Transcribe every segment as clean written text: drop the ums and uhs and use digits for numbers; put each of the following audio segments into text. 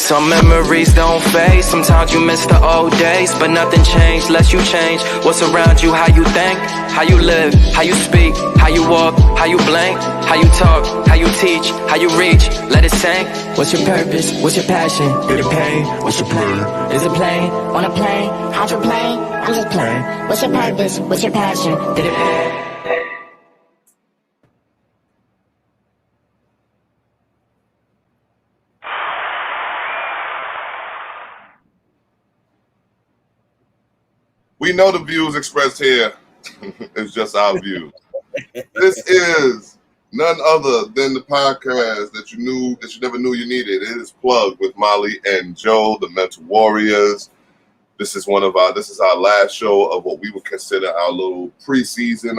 Some memories don't fade. Sometimes you miss the old days, but nothing changed unless you change what's around you. How you think, how you live, how you speak, how you walk, how you blink, how you talk, how you teach, how you reach. Let it sink. What's your purpose? What's your passion? Feel the pain? What's your plan? Is it plain? On a plane? Hydroplane? I'm just playing. What's your purpose? What's your passion? Feel the pain? We know the views expressed here is just our views. This is none other than the podcast that you never knew you needed. It is Plugged with Molly and Joe, the Mental Warriors. This is our last show of what we would consider our little preseason,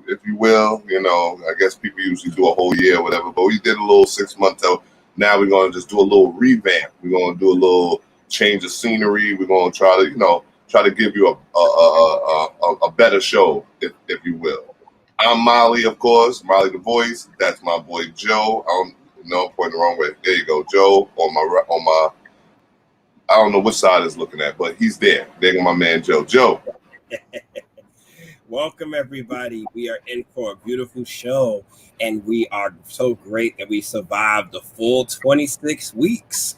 if you will. You know, I guess people usually do a whole year or whatever, but we did a little 6 months out. Now we're gonna just do a little revamp. We're gonna do a little change of scenery. We're gonna try to give you a better show, if you will. I'm Molly, of course, Molly the voice. That's my boy Joe. I'm pointing the wrong way. There you go, Joe. On my, I don't know which side is looking at, but he's there. There goes my man Joe. Joe. Welcome everybody. We are in for a beautiful show, and we are so great that we survived the full 26 weeks.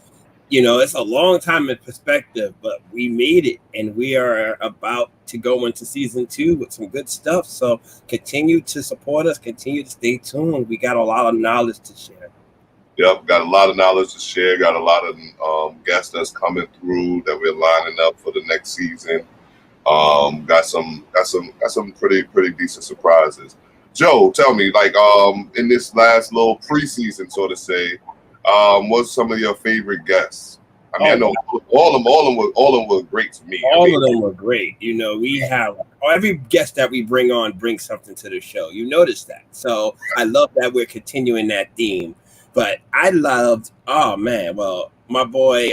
You know, it's a long time in perspective, but we made it, and we are about to go into season 2 with some good stuff. So continue to support us, continue to stay tuned. We got a lot of knowledge to share. Yep, got a lot of knowledge to share. Got a lot of guests that's coming through that we're lining up for the next season. Got some pretty decent surprises. Joe, tell me, in this last little preseason, so to say, what's some of your favorite guests? I mean, I know all of them were great to me. All of them were great. You know, we have every guest that we bring on brings something to the show. You notice that. So I love that we're continuing that theme. But I loved, my boy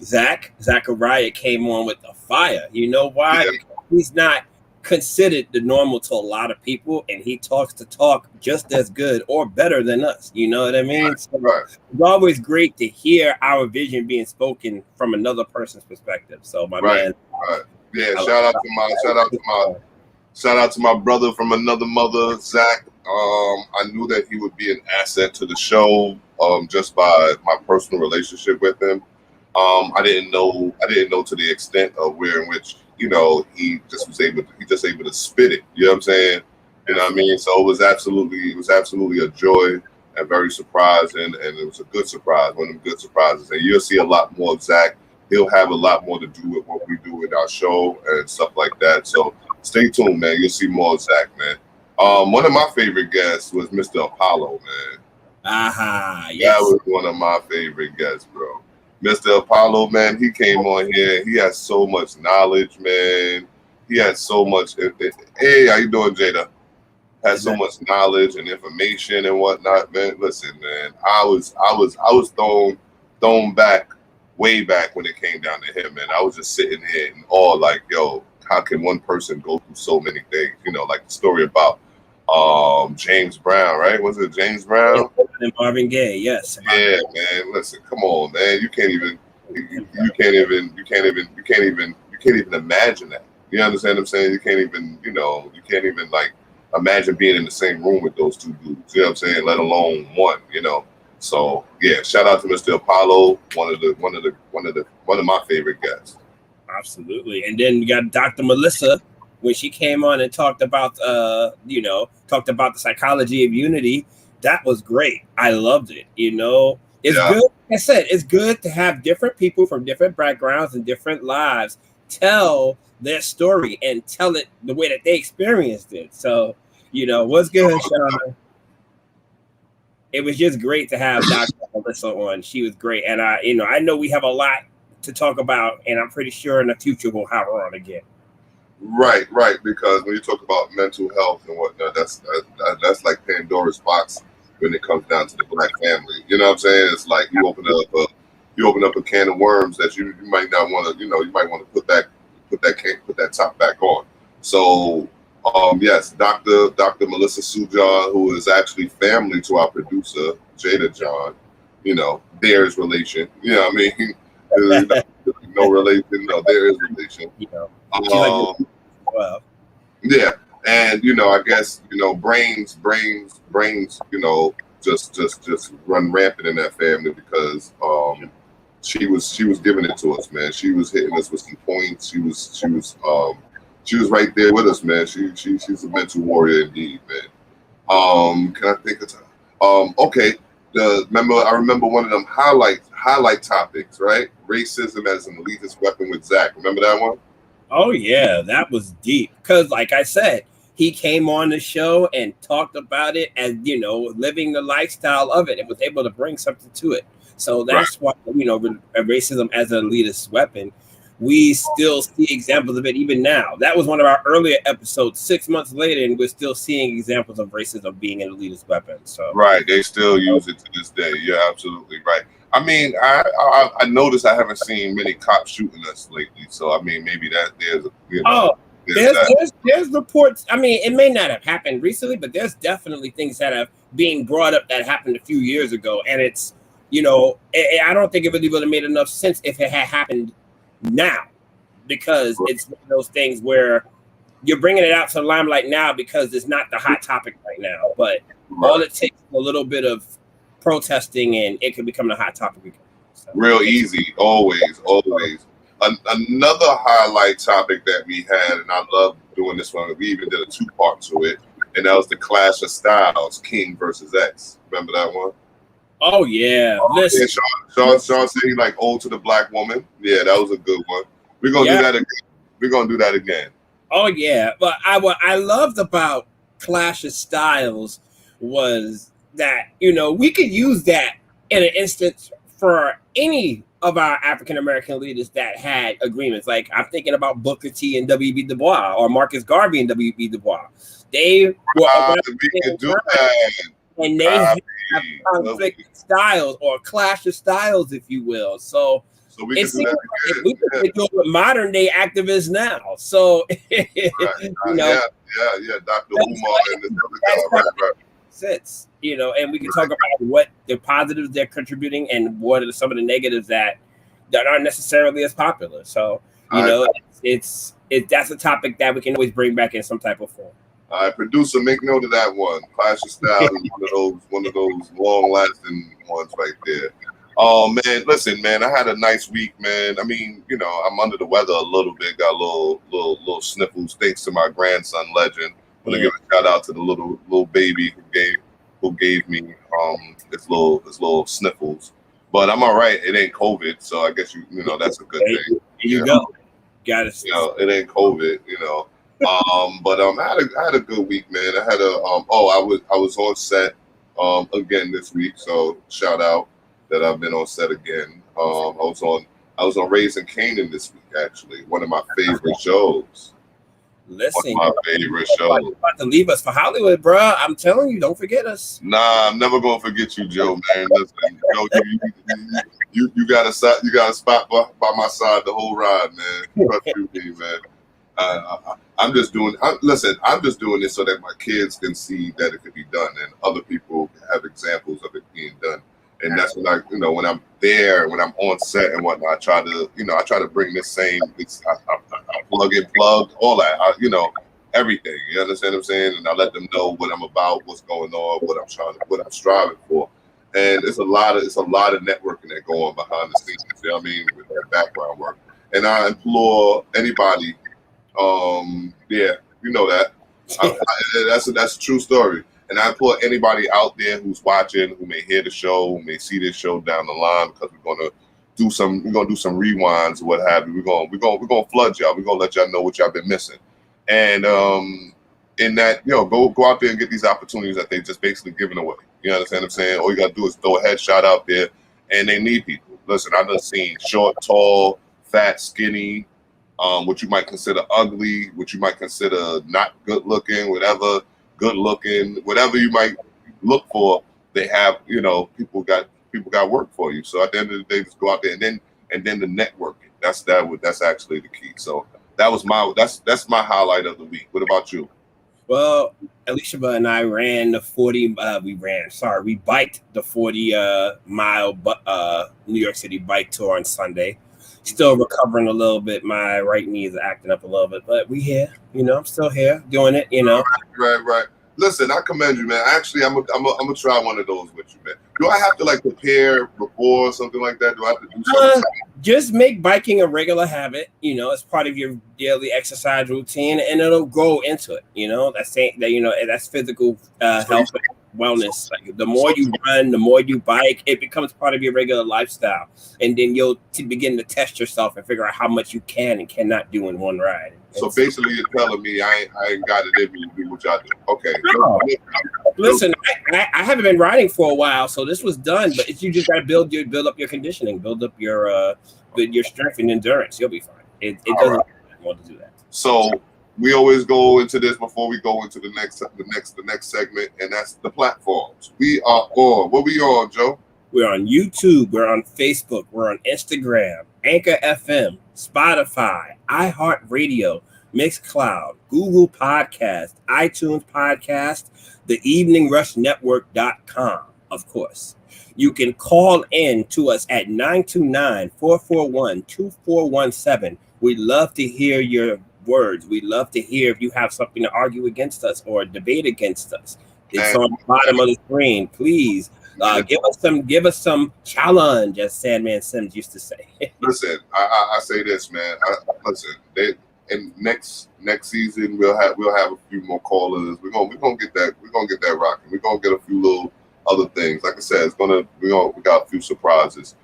Zachariah came on with the fire. You know why? Yeah. He's not considered the normal to a lot of people, and he talks the talk just as good or better than us. You know what I mean? Right, so right. It's always great to hear our vision being spoken from another person's perspective. So my man, right. Yeah, shout out to my brother from another mother, Zach. I knew that he would be an asset to the show just by my personal relationship with him. I didn't know to the extent of where in which, you know, he just able to spit it. You know what I'm saying? You know what I mean? So it was absolutely a joy and very surprising, and it was a good surprise, one of them good surprises. And you'll see a lot more of Zach. He'll have a lot more to do with what we do with our show and stuff like that. So stay tuned, man. You'll see more of Zach, man. One of my favorite guests was Mr. Apollo, man. Yes. That was one of my favorite guests, bro. Mr. Apollo, man, he came on here. He has so much knowledge, man. He had so much. Hey, how you doing, Jada? Had so much knowledge and information and whatnot, man. Listen, man, I was thrown back, way back when it came down to him, man. I was just sitting here in awe, like, yo, how can one person go through so many things? You know, like the story about James Brown, right? Was it James Brown? And Marvin Gaye, yes. Yeah, man. Listen, come on, man. You can't even imagine that. You understand what I'm saying? You can't even like imagine being in the same room with those two dudes. You know what I'm saying? Let alone one. You know. So yeah, shout out to Mr. Apollo, one of my favorite guests. Absolutely. And then we got Dr. Melissa when she came on and talked about the psychology of unity. That was great. I loved it. You know, it's good. Like I said, it's good to have different people from different backgrounds and different lives tell their story and tell it the way that they experienced it. So, you know, what's good, Sean? It was just great to have Dr. Melissa on. She was great. And I know we have a lot to talk about, and I'm pretty sure in the future we'll have her on again. Right. Because when you talk about mental health and whatnot, that's like Pandora's box when it comes down to the Black family. You know what I'm saying? It's like you open up a can of worms that you might not want to. You know, you might want to put that top back on. So, yes, Dr. Melissa Sujan, who is actually family to our producer Jada John. theirs relation. You know what I mean? No relation. No, there is relation. You know, she's like, well, yeah, and I guess brains, just run rampant in that family because she was giving it to us, man. She was hitting us with some points. She was right there with us, man. She's a mental warrior indeed, man. Can I think of time? Okay. I remember one of them highlight topics, right? Racism as an elitist weapon with Zach. Remember that one? Oh yeah, that was deep. Because like I said, he came on the show and talked about it as living the lifestyle of it and was able to bring something to it. So that's why racism as an elitist weapon. We still see examples of it even now. That was one of our earlier episodes 6 months later, and we're still seeing examples of racism being an elitist weapon. So right, they still use it to this day. You're absolutely right. I mean, I noticed I haven't seen many cops shooting us lately. So I mean, maybe that there's reports. I mean, it may not have happened recently, but there's definitely things that have being brought up that happened a few years ago, and it's I don't think it really would have made enough sense if it had happened now, because it's one of those things where you're bringing it out to the limelight now because it's not the hot topic right now, but all it takes is a little bit of protesting and it could become the hot topic again. So, real easy, always. Another highlight topic that we had, and I love doing this one, we even did a 2-part to it, and that was the clash of styles, King versus X. Remember that one? Oh yeah. Listen, Sean said he like ode to the black woman. Yeah, that was a good one. We're gonna do that again. We're gonna do that again. Oh yeah, but what I loved about Clash of Styles was that we could use that in an instance for any of our African American leaders that had agreements. Like I'm thinking about Booker T and W.B. Du Bois, or Marcus Garvey and W.B. Du Bois. They were we can do that. And they have conflicting styles or clash of styles, if you will. So we can do that again. We can do it with modern day activists now. So yeah, Dr. Umar and this other guy, right. Sits, and we can talk about what the positives they're contributing and what are some of the negatives that aren't necessarily as popular. So it's that's a topic that we can always bring back in some type of form. All right, producer, make note of that one. Clash of Styles is one of those long-lasting ones right there. Oh man, listen, man, I had a nice week, man. I mean, I'm under the weather a little bit, got a little sniffles. Thanks to my grandson, Legend. I'm gonna give a shout out to the little baby who gave me his little sniffles. But I'm all right. It ain't COVID, so I guess that's a good thing. There you go. Got it. It ain't COVID, but I had a good week, man. I had I was on set again this week, so shout out that I've been on set again. I was on Raising Kanan this week, actually, one of my favorite shows. Listen, one of my favorite shows. You're about to leave us for Hollywood, bro. I'm telling you, don't forget us. Nah, I'm never gonna forget you, Joe, man. Listen, you got a spot by my side the whole ride, man. Trust you, man. I'm just doing this so that my kids can see that it could be done, and other people have examples of it being done. And that's when when I'm there, when I'm on set and whatnot, I try to bring this same. I plug and plug all that. Everything. You understand what I'm saying? And I let them know what I'm about, what's going on, what I'm striving for. And it's a lot of networking that go on behind the scenes. You know what I mean? With that background work. And I implore anybody. That's a true story. And I implore anybody out there who's watching, who may hear the show, who may see this show down the line, because we're gonna do some rewinds or what have you. We're gonna flood y'all. We're gonna let y'all know what y'all been missing. And in that, go out there and get these opportunities that they just basically giving away. You understand what I'm saying? All you gotta do is throw a headshot out there, and they need people. Listen, I've just seen short, tall, fat, skinny, what you might consider ugly, what you might consider not good looking, whatever. Good looking, whatever you might look for, they have, people got work for you. So at the end of the day, just go out there and then the networking. That's actually the key. So that's my highlight of the week. What about you? Well, Alicia and I ran the 40. We biked the 40 mile New York City bike tour on Sunday. Still recovering a little bit. My right knee is acting up a little bit, but we here. I'm still here doing it. Right. Listen, I commend you, man. Actually, I'm gonna try one of those with you, man. Do I have to like prepare before or something like that? Do I have to do something? Just make biking a regular habit. As part of your daily exercise routine, and it'll grow into it. That's physical health and wellness. Like, the more you run, the more you bike, it becomes part of your regular lifestyle, and then you'll begin to test yourself and figure out how much you can and cannot do in one ride. So basically, you're telling me I ain't got it in me to do what y'all do. Okay. No. Listen, I haven't been riding for a while, so this was done. But you just got to build up your conditioning, build up your strength and endurance. You'll be fine. It doesn't want to do that. So we always go into this before we go into the next segment, and that's the platforms. We are on. What we on, Joe? We're on YouTube. We're on Facebook. We're on Instagram, Anchor FM, Spotify, iHeartRadio, Mixcloud, Google Podcast, iTunes Podcast, the eveningrush.network.com, of course. You can call in to us at 929-441-2417. We'd love to hear your words. We'd love to hear if you have something to argue against us or debate against us. It's on the bottom of the screen. Please give us some challenge, as Sandman Sims used to say. Listen, I say this, man. And next season we'll have a few more callers. We're gonna get that rocking. We're gonna get a few little other things. Like I said, we got a few surprises.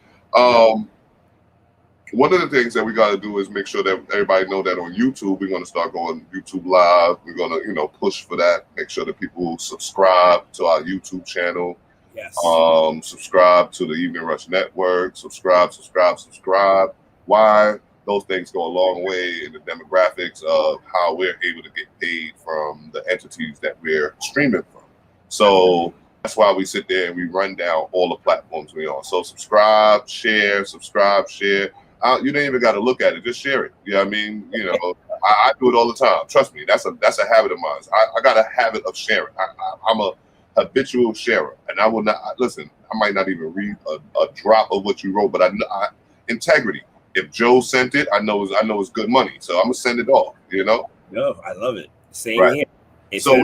One of the things that we got to do is make sure that everybody know that on YouTube we're going to start going YouTube live. We're going to push for that. Make sure that people subscribe to our YouTube channel. Yes. Subscribe to the Evening Rush Network. Subscribe. Why? Those things go a long way in the demographics of how we're able to get paid from the entities that we're streaming from. So that's why we sit there and we run down all the platforms we're on. So subscribe, share. You don't even got to look at it; just share it. You know what I mean? I do it all the time. Trust me, that's a habit of mine. I got a habit of sharing. I'm a habitual sharer, and I will not listen. I might not even read a drop of what you wrote, but I integrity. If Joe sent it, I know it's good money, so I'm gonna send it off. No, I love it. Same right. Here. So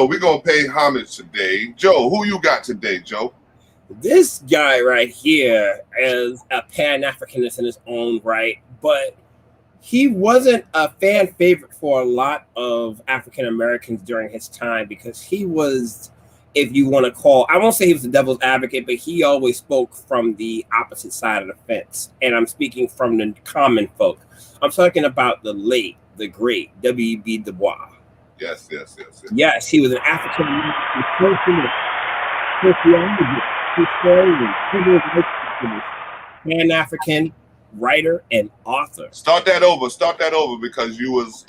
we're gonna pay homage today, Joe. Who you got today, Joe? This guy right here is a Pan-Africanist in his own right, but he wasn't a fan favorite for a lot of African Americans during his time because he was, if you want to call, I won't say he was the devil's advocate, but he always spoke from the opposite side of the fence. And I'm speaking from the common folk. I'm talking about the great W.E.B. Du Bois. Yes. Yes, he was an African American sociologist, historian, civil rights activist, Pan-African writer and author. Start that over because you was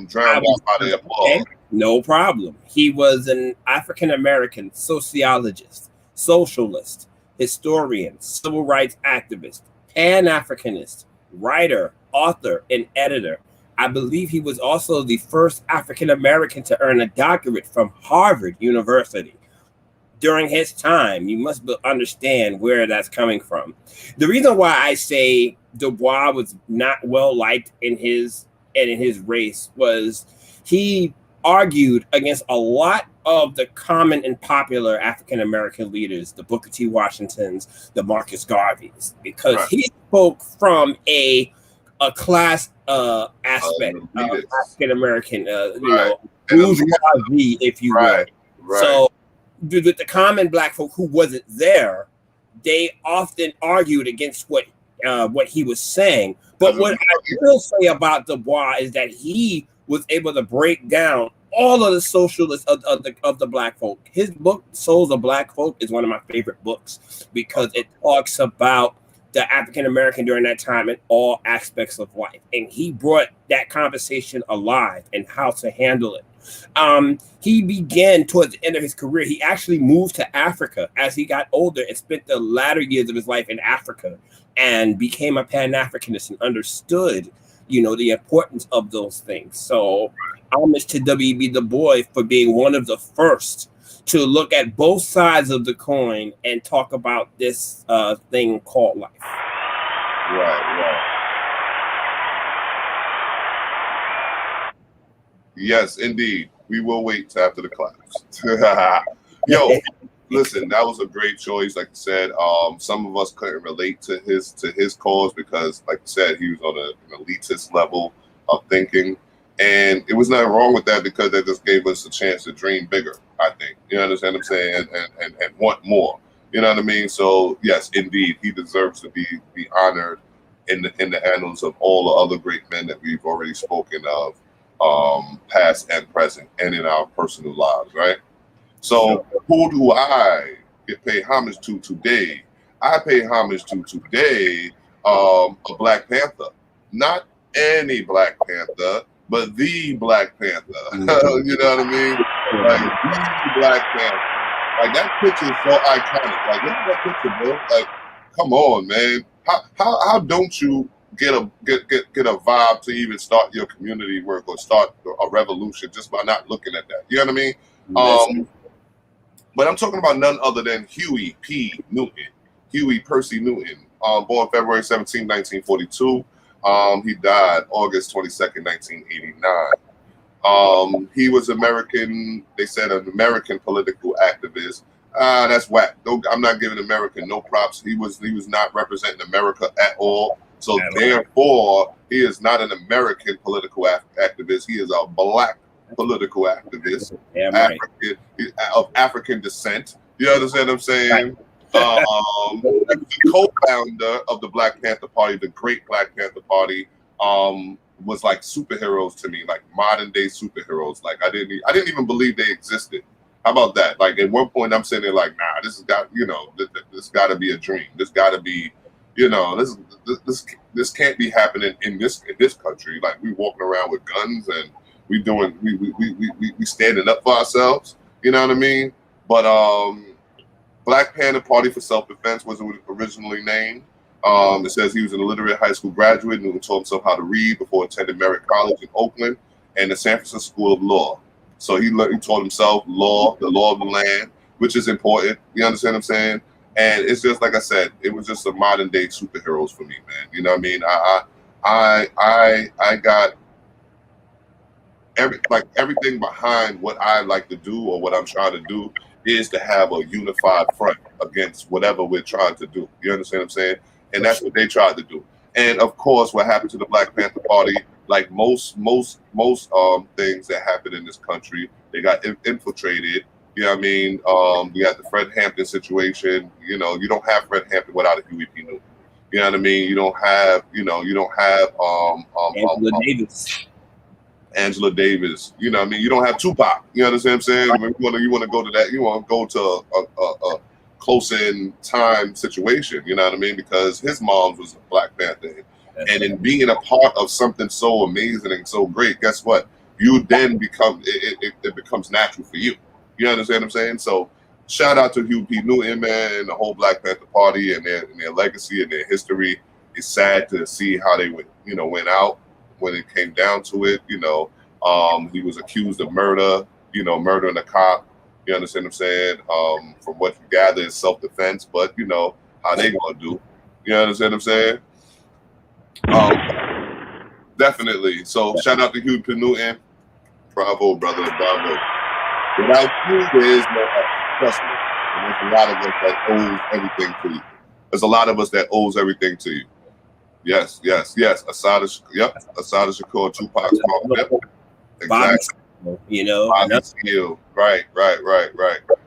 drowned out by the applause. Okay. No problem. He was an African American sociologist, socialist, historian, civil rights activist, Pan-Africanist, writer, author, and editor. I believe he was also the first African American to earn a doctorate from Harvard University. During his time, you must understand where that's coming from. The reason why I say Du Bois was not well liked in his race was he argued against a lot of the common and popular African American leaders, the Booker T. Washingtons, the Marcus Garveys, because he spoke from a class aspect of African American, bourgeoisie, if you will. Right. So with the common black folk who wasn't there, they often argued against what he was saying. But what I will say about Du Bois is that he was able to break down all of the socialists of the black folk. His book, Souls of Black Folk, is one of my favorite books because it talks about the African American during that time in all aspects of life. And he brought that conversation alive and how to handle it. He began towards the end of his career. He actually moved to Africa as he got older and spent the latter years of his life in Africa and became a Pan-Africanist and understood the importance of those things. So homage to W.B. Du Bois for being one of the first to look at both sides of the coin and talk about this thing called life. Right. Yes, indeed. We will wait till after the class. Yo, listen, that was a great choice. Like you said, some of us couldn't relate to his cause because, like you said, he was on an elitist level of thinking, and it was nothing wrong with that because that just gave us a chance to dream bigger. I think you understand what I'm saying, and want more. You know what I mean? So yes, indeed, he deserves to be honored in the annals of all the other great men that we've already spoken of, past and present, and in our personal lives, right? So who do I pay homage to today? I pay homage to today a Black Panther. Not any Black Panther, but the Black Panther. You know what I mean? Like the Black Panther. Like that picture is so iconic. Like look at that picture, bro. Like, come on, man. How don't you get a vibe to even start your community work or start a revolution just by not looking at that? You know what I mean? But I'm talking about none other than Huey P. Newton, Huey Percy Newton, born February 17, 1942. He died August 22nd, 1989. He was American, they said an American political activist. That's whack. I'm not giving America no props. He was not representing America at all. So therefore, he is not an American political activist. He is a Black political activist, of African descent. You understand what I'm saying? The co-founder of the Black Panther Party, the Great Black Panther Party, was like superheroes to me, like modern day superheroes. Like I didn't even believe they existed. How about that? Like at one point, I'm sitting there like, nah, this has got, this got to be a dream. This got to be, this can't be happening in this country. Like we walking around with guns and we standing up for ourselves. You know what I mean? But Black Panther Party for Self-Defense was originally named. It says he was an illiterate high school graduate who taught himself how to read before attending Merritt College in Oakland and the San Francisco School of Law. So he taught himself the law of the land, which is important. You understand what I'm saying? And it's just like I said, it was just a modern day superheroes for me, man. You know what I mean? I got everything behind what I like to do or what I'm trying to do is to have a unified front against whatever we're trying to do. You understand what I'm saying? And that's what they tried to do. And of course, what happened to the Black Panther Party, like most things that happen in this country, they got infiltrated. You know what I mean? We got the Fred Hampton situation. You know, you don't have Fred Hampton without a Huey P. Newton. You know what I mean? You don't have Angela Davis. You know what I mean? You don't have Tupac. You understand what I'm saying? Right. You want to go to that. You want to go to a close in time situation. You know what I mean? Because his mom was a Black Panther. And in being a part of something so amazing and so great, guess what? You then become it becomes natural for you. You understand what I'm saying? So shout out to Huey P. Newton, man, and the whole Black Panther Party and their legacy and their history. It's sad to see how they went out when it came down to it. He was accused of murder, murdering a cop. You understand what I'm saying? From what you gather is self-defense, but how they gonna do. You understand what I'm saying? Definitely. So shout out to Huey P. Newton. Bravo, brother. Bravo. Without you, there is no us. Trust me. And there's a lot of us that owes everything to you. There's a lot of us that owes everything to you. Yes. Assata Shakur, Tupac's mom. Yep. Exactly. Bobby Seale. Right.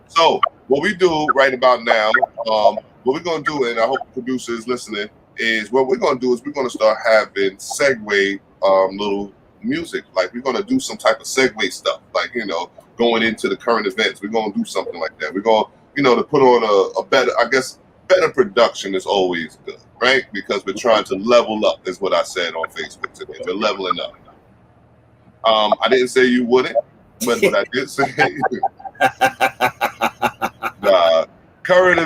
So what we do right about now, what we're gonna do, and I hope the producers listening, is we're gonna start having segue little music. Like we're gonna do some type of segue stuff, like going into the current events. We're gonna do something like that. We're gonna to put on a better production is always good, right? Because we're trying to level up, is what I said on Facebook today. We're leveling up. I didn't say you wouldn't, but what I did say, Current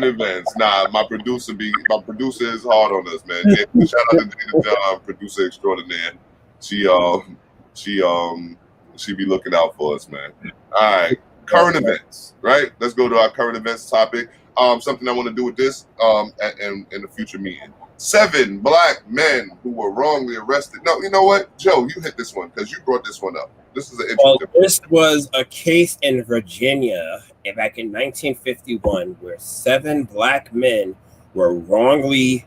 events. Nah, my producer is hard on us, man. Shout out to Dana John, producer extraordinaire. She be looking out for us, man. All right, current events, right? Let's go to our current events topic. Something I want to do with this and in the future meeting. 7 black men who were wrongly arrested. No, you know what, Joe, you hit this one because you brought this one up. This is an interesting. This was a case in Virginia back in 1951 where 7 black men were wrongly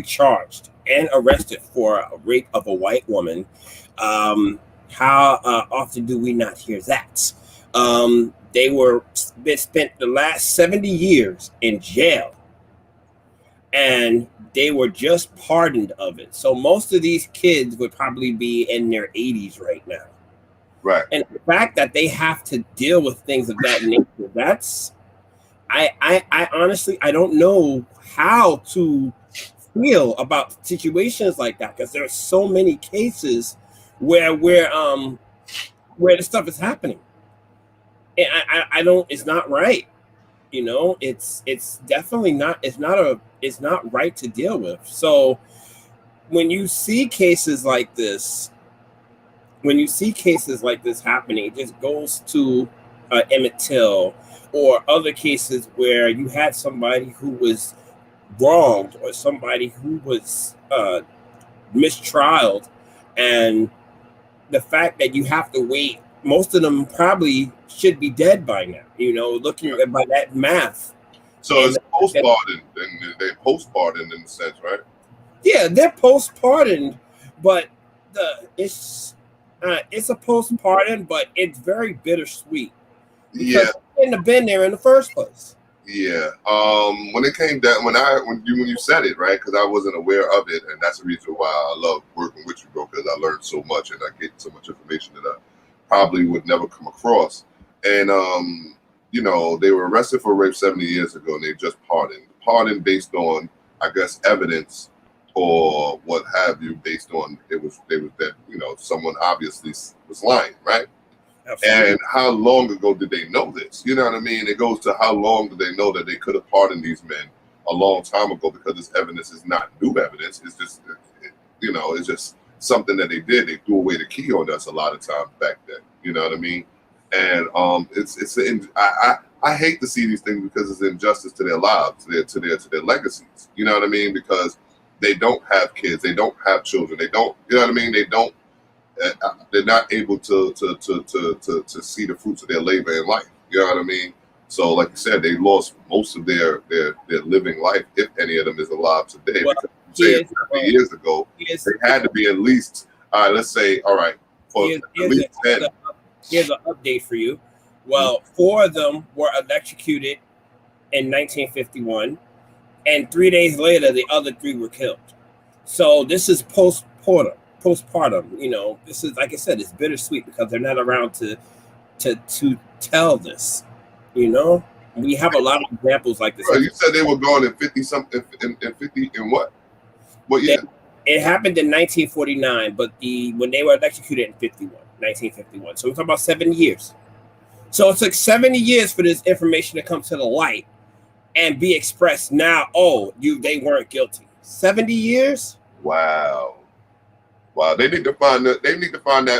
charged and arrested for a rape of a white woman. How often do we not hear that? They spent the last 70 years in jail, and they were just pardoned of it. So most of these kids would probably be in their 80s right now. Right. And the fact that they have to deal with things of that nature, that's I honestly I don't know how to feel about situations like that, because there are so many cases where the stuff is happening. And I don't, it's not right. You know, it's definitely not, it's not right to deal with. So when you see cases like this happening, it just goes to Emmett Till or other cases where you had somebody who was wronged or somebody who was mistrialed, and the fact that you have to wait, most of them probably should be dead by now, you know, looking at by that math. So it's post-pardoned, and they post-pardoned in a sense, right? Yeah, they're post-pardoned, but it's a post-pardon, but it's very bittersweet. Yeah, they shouldn't have been there in the first place. Yeah. When it came down, when you said it, right? Because I wasn't aware of it, and that's the reason why I love working with you, bro. Because I learned so much, and I get so much information that I probably would never come across. And you know, they were arrested for rape 70 years ago, and they just pardoned based on, I guess, evidence or what have you, based on they was that, you know, someone obviously was lying, right? Absolutely. And how long ago did they know this? You know what I mean? It goes to how long did they know that they could have pardoned these men a long time ago, because this evidence is not new evidence. It's just, you know, it's just something that they did. They threw away the key on us a lot of times back then. You know what I mean? And I hate to see these things because it's injustice to their lives, to their legacies. You know what I mean? Because they don't have kids, they don't have children, they don't. You know what I mean? They don't. They're not able to see the fruits of their labor in life. You know what I mean? So, like you said, they lost most of their living life, if any of them is alive today. Well, because 50 years ago, they had to be at least, all right, let's say, all right, for at least 10. Here's an update for you. Well, 4 of them were electrocuted in 1951, and 3 days later, the other 3 were killed. So this is postpartum. You know, this is, like I said, it's bittersweet because they're not around to tell this. You know, we have a lot of examples like this. Bro, you said they were gone in 50 something, in 50 in what? What year? It happened in 1949, but when they were electrocuted in 1951. So we're talking about 70 years. So it took 70 years for this information to come to the light and be expressed. Now, they weren't guilty. 70 years? Wow. They need to find that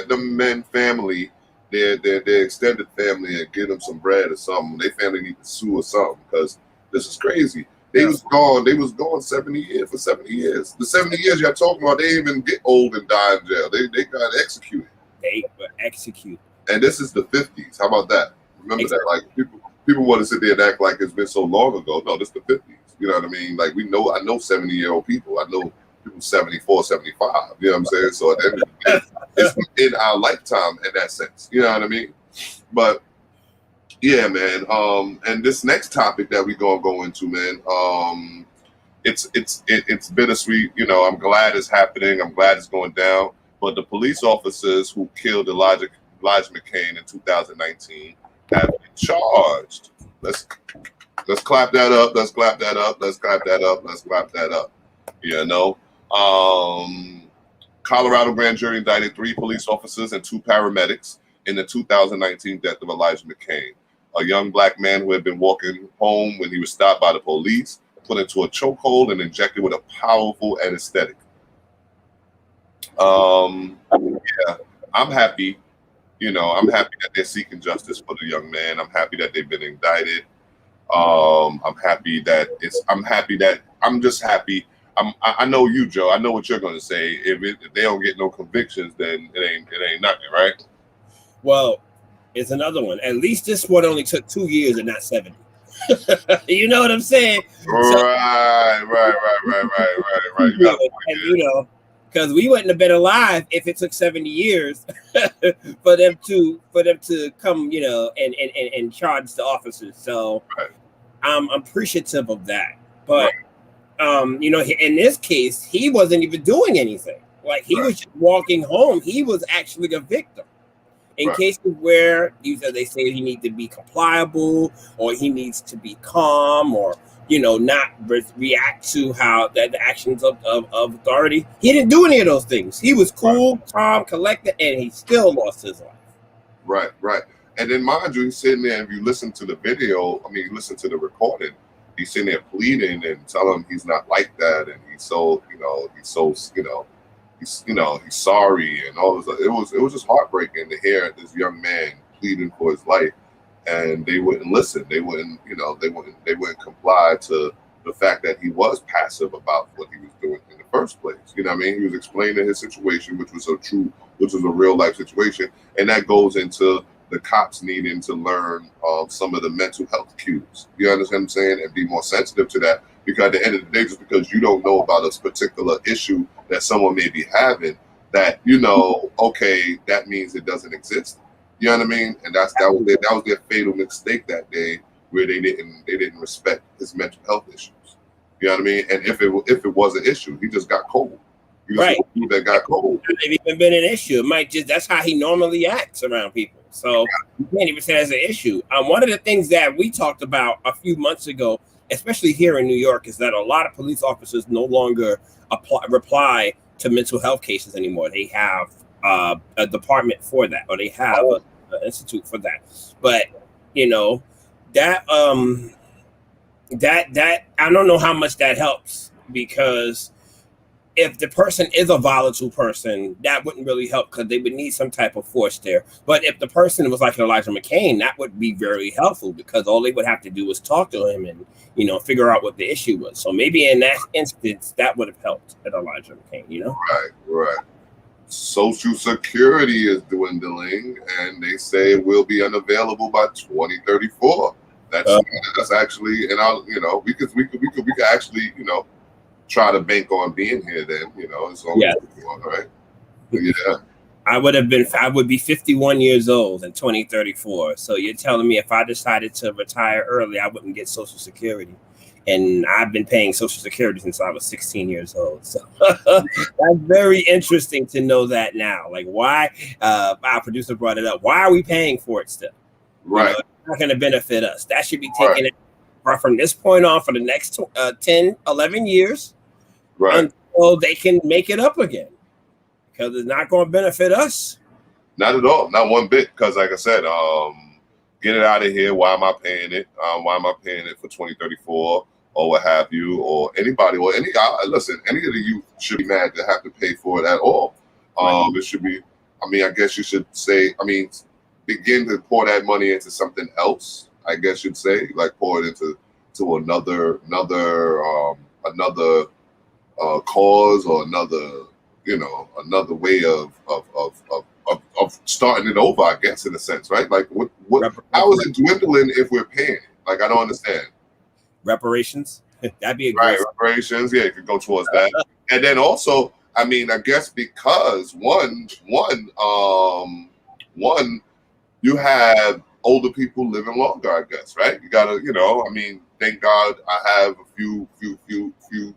the men family, their extended family, and give them some bread or something. Their family need to sue or something, because this is crazy. They was gone 70 years for 70 years. The 70 years y'all talking about, they didn't even get old and die in jail. They got executed. They were executed. And this is the 50s. How about that? Remember that? Like people want to sit there and act like it's been so long ago. No, this is the 50s. You know what I mean? Like I know 70-year-old people. I know people 74, 75. You know what I'm saying? So at the end of the day, it's in our lifetime in that sense. You know what I mean? But yeah, man. And this next topic that we're gonna go into, man, it's bittersweet. You know, I'm glad it's happening. I'm glad it's going down. But the police officers who killed Elijah McCain in 2019 have been charged. Let's clap that up. Let's clap that up. Let's clap that up. Let's clap that up. You know, Colorado grand jury indicted 3 police officers and 2 paramedics in the 2019 death of Elijah McCain. a young black man who had been walking home when he was stopped by the police, put into a chokehold and injected with a powerful anesthetic. Yeah, I'm happy. I'm happy that they're seeking justice for the young man. I'm happy that they've been indicted. I'm happy that I'm just happy. I know you, Joe. I know what you're going to say. If they don't get no convictions, then it ain't nothing, right? Well, it's another one. At least this one only took 2 years and not 70. You know what I'm saying? Right. And, because we wouldn't have been alive if it took 70 years for them to come, and charge the officers. So right. I'm appreciative of that. But in this case, he wasn't even doing anything. Like he was just walking home. He was actually a victim. In cases where they say he needs to be compliable, or he needs to be calm, or not react to how the actions of authority. He didn't do any of those things. He was cool, calm, collected, and he still lost his life. Right. And then mind you, he's sitting there, and if you listen to the video, you listen to the recording, he's sitting there pleading and telling him he's not like that, and he's sorry and all this. It was just heartbreaking to hear this young man pleading for his life, and they wouldn't listen. They wouldn't comply to the fact that he was passive about what he was doing in the first place. He was explaining his situation, which was a real life situation, and that goes into the cops needing to learn some of the mental health cues. You understand what I'm saying? And be more sensitive to that. Because at the end of the day, just because you don't know about a particular issue that someone may be having, that okay, that means it doesn't exist. You know what I mean? And that was their fatal mistake that day, where they didn't respect his mental health issues. You know what I mean? And if it was an issue, he just got cold. That got cold. It's even been an issue. It might that's how he normally acts around people. So you can't even say it's an issue. One of the things that we talked about a few months ago, especially here in New York, is that a lot of police officers no longer reply to mental health cases anymore. They have a department for that, or they have an institute for that. But that I don't know how much that helps, because if the person is a volatile person, that wouldn't really help, because they would need some type of force there. But if the person was like Elijah McClain, that would be very helpful, because all they would have to do was talk to him and figure out what the issue was. So maybe in that instance, that would have helped at Elijah McClain. Right. Social Security is dwindling, and they say it will be unavailable by 2034. That's actually, and we could actually try to bank on being here then, as long as we want, right? Yeah. I would be 51 years old in 2034. So you're telling me if I decided to retire early, I wouldn't get Social Security. And I've been paying Social Security since I was 16 years old. So that's very interesting to know that now. Like, why, our producer brought it up, why are we paying for it still? Right. It's not going to benefit us. That should be taken from this point on for the next 10, 11 years. Right. Until they can make it up again, because it's not going to benefit us. Not at all. Not one bit. Because like I said, get it out of here. Why am I paying it? Why am I paying it for 2034 or what have you, or anybody, or any of the youth should be mad to have to pay for it at all. It should be, I guess you should say, begin to pour that money into something else. I guess you'd say, like pour it into another cause, or another way of starting it over, I guess, in a sense, right? Like how is it dwindling if we're paying it? Like, I don't understand. Reparations? That'd be a great reparations. Yeah, you could go towards that. And then also, I guess because one, you have older people living longer, I guess, right? You gotta, thank God I have a few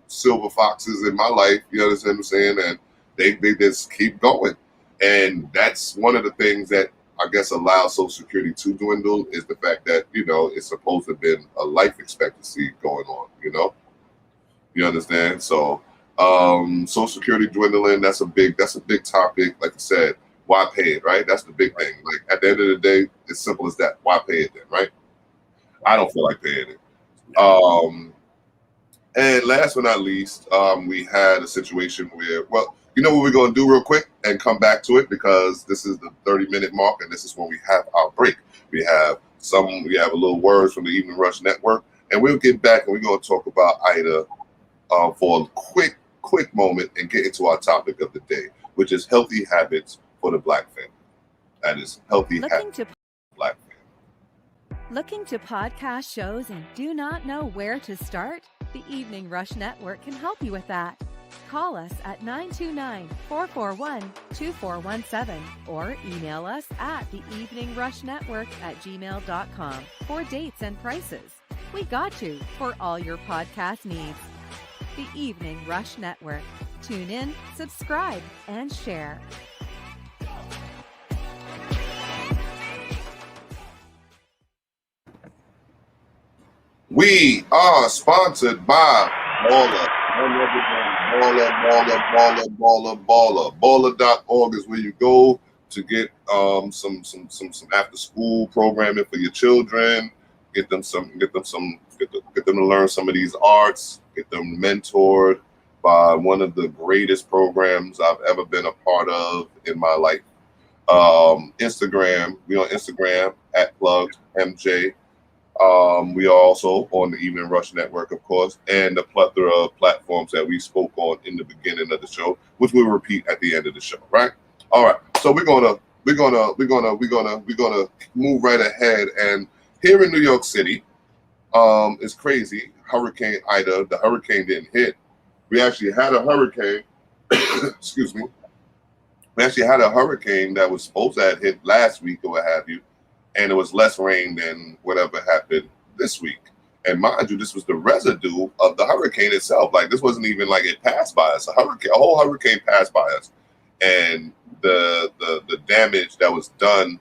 silver foxes in my life, you understand what I'm saying? And they just keep going. And that's one of the things that I guess allows Social Security to dwindle, is the fact that, it's supposed to have been a life expectancy going on, You understand? So Social Security dwindling, that's a big topic. Like I said, why pay it, right? That's the big thing. Like, at the end of the day, it's simple as that. Why pay it then, right? I don't feel like paying it. And last but not least, we had a situation where, well, you know what we're going to do real quick and come back to it, because this is the 30-minute mark, and this is when we have our break. We have a little words from the Evening Rush Network, and we'll get back and we're going to talk about Ida for a quick moment and get into our topic of the day, which is healthy habits for the Black family. That is healthy habits for the Black family. Looking to podcast shows and do not know where to start? The Evening Rush Network can help you with that. Call us at 929-441-2417 or email us at theeveningrushnetwork@gmail.com for dates and prices. We got you for all your podcast needs. The Evening Rush Network. Tune in, subscribe, and share. We are sponsored by Baller. Baller.org is where you go to get some after school programming for your children. Get them to learn some of these arts. Get them mentored by one of the greatest programs I've ever been a part of in my life. Instagram. We on Instagram at @PluggedMJ. We are also on the Evening Rush Network, of course, and the plethora of platforms that we spoke on in the beginning of the show, which we'll repeat at the end of the show, right? All right. So we're gonna move right ahead. And here in New York City, it's crazy. Hurricane Ida, the hurricane didn't hit. We actually had a hurricane. Excuse me. We actually had a hurricane that was supposed to have hit last week or what have you. And it was less rain than whatever happened this week. And mind you, this was the residue of the hurricane itself. Like, this wasn't even like it passed by us. A whole hurricane passed by us. And the damage that was done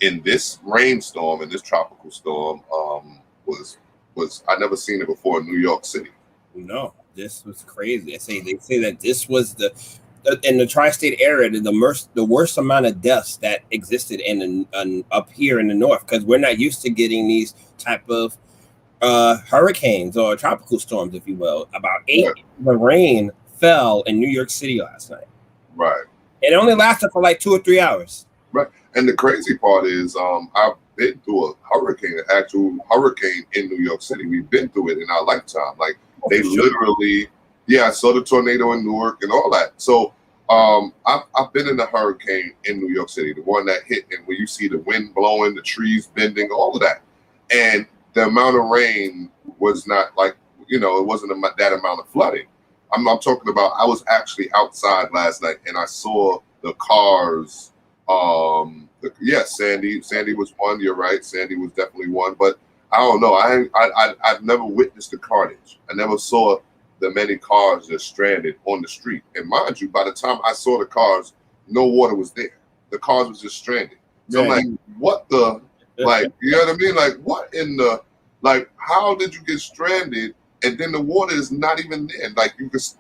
in this rainstorm, in this tropical storm, was I never seen it before in New York City. No, this was crazy. They say that this was in the tri-state area, the worst amount of deaths that existed up here in the north, because we're not used to getting these type of hurricanes or tropical storms, if you will. About 8 inches of rain fell in New York City last night. Right. It only lasted for like 2 or 3 hours. Right. And the crazy part is, I've been through an actual hurricane in New York City. We've been through it in our lifetime. Like, they literally, I saw the tornado in Newark and all that. So I've been in a hurricane in New York City, the one that hit, and where you see the wind blowing, the trees bending, all of that. And the amount of rain was not like, it wasn't that amount of flooding. I'm talking about, I was actually outside last night and I saw the cars. Sandy was one. You're right. Sandy was definitely one. But I don't know. I've never witnessed the carnage. I never saw the many cars just stranded on the street. And mind you, by the time I saw the cars, no water was there. The cars was just stranded. So I'm like, what the, like, you know what I mean? Like, what in the, like, how did you get stranded? And then the water is not even there. Like, you're just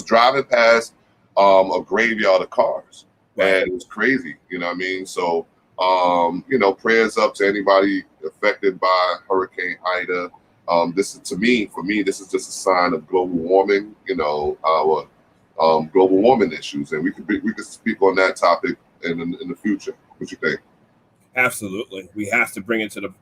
driving past a graveyard of cars. And it was crazy, you know what I mean? So, prayers up to anybody affected by Hurricane Ida. This is, for me, this is just a sign of global warming, our global warming issues. And we could speak on that topic in the future. What you think? Absolutely. We have to bring it to the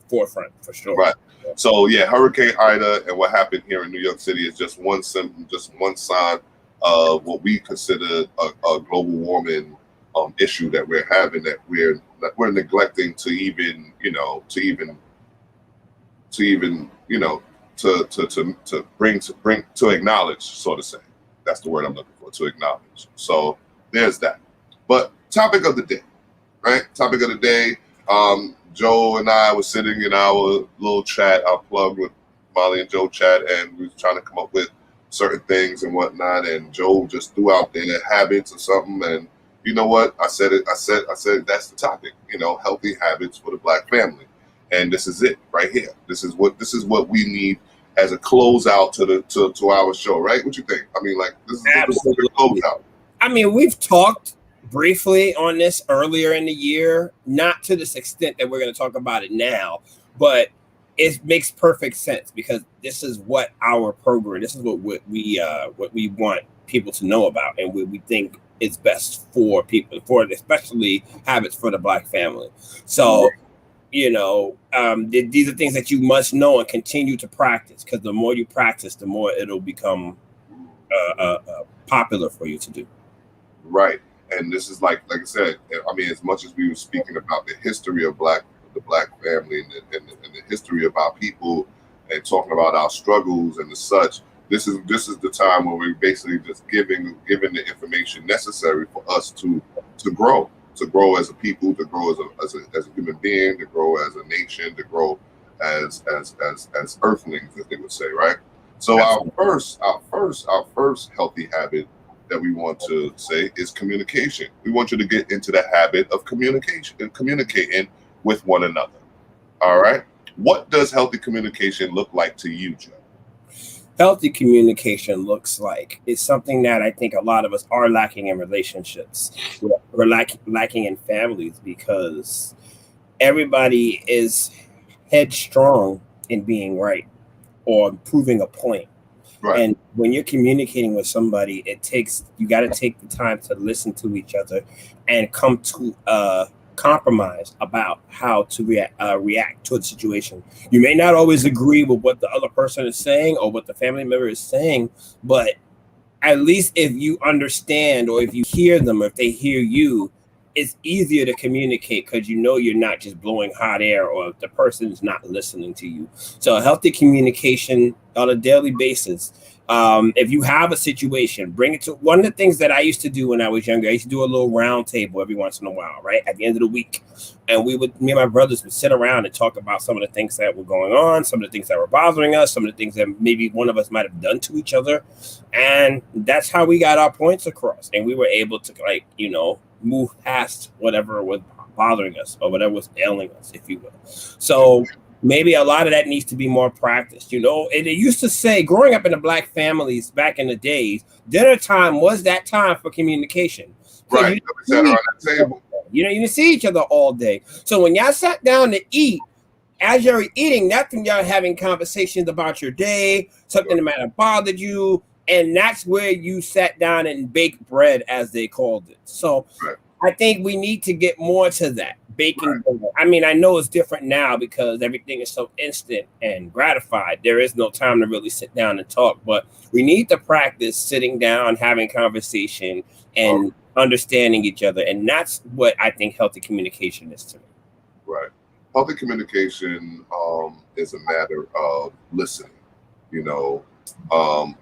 forefront for sure. Right. So Hurricane Ida and what happened here in New York City is just one symptom, just one sign of what we consider a global warming issue that we're having, that we're neglecting to acknowledge, so to say. That's the word I'm looking for, to acknowledge. So there's that. But topic of the day, right? Topic of the day. Joe and I were sitting in our little chat, our plug with Molly and Joe chat, and we were trying to come up with certain things and whatnot. And Joe just threw out there habits or something. And you know what? I said that's the topic, healthy habits for the Black family. And this is it right here. This is what we need as a closeout to our show, right? What you think? I mean, like, this is a closeout. I mean, we've talked briefly on this earlier in the year, not to this extent that we're going to talk about it now, but it makes perfect sense because this is what our program, this is what we want people to know about, and what we think is best for people, for especially habits for the Black family. So, these are things that you must know and continue to practice, because the more you practice, the more it'll become popular for you to do. Right. And this is like I said, I mean, as much as we were speaking about the history of the Black family and the history of our people, and talking about our struggles and the such, this is the time where we're basically just giving the information necessary for us to grow as a people, to grow as a human being, to grow as a nation, to grow as earthlings, as they would say, right? So our first healthy habit that we want to say is communication. We want you to get into the habit of communication and communicating with one another. All right. What does healthy communication look like to you, Joe? Healthy communication looks like, it's something that I think a lot of us are lacking in relationships. We're lacking in families, because everybody is headstrong in being right or proving a point. Right. And when you're communicating with somebody, you got to take the time to listen to each other and come to compromise about how to react to a situation. You may not always agree with what the other person is saying or what the family member is saying, but at least if you understand, or if you hear them, or if they hear you, it's easier to communicate, because you're not just blowing hot air, or if the person's not listening to you. So healthy communication on a daily basis. If you have a situation, bring it to one of the things that I used to do when I was younger. I used to do a little round table every once in a while, right? At the end of the week. And me and my brothers would sit around and talk about some of the things that were going on, some of the things that were bothering us, some of the things that maybe one of us might have done to each other. And that's how we got our points across. And we were able to, move past whatever was bothering us, or whatever was ailing us, if you will. So maybe a lot of that needs to be more practiced. And it used to say, growing up in the Black families back in the days, dinner time was that time for communication. Right. We sat around that table. You didn't see each other all day. So when y'all sat down to eat, as you're eating, that's when y'all having conversations about your day, something that might have bothered you. And that's where you sat down and baked bread, as they called it. So I think we need to get more to that, baking bread. I mean, I know it's different now because everything is so instant and gratified. There is no time to really sit down and talk, but we need to practice sitting down, having conversation, and understanding each other. And that's what I think healthy communication is to me. Right. Healthy communication is a matter of listening.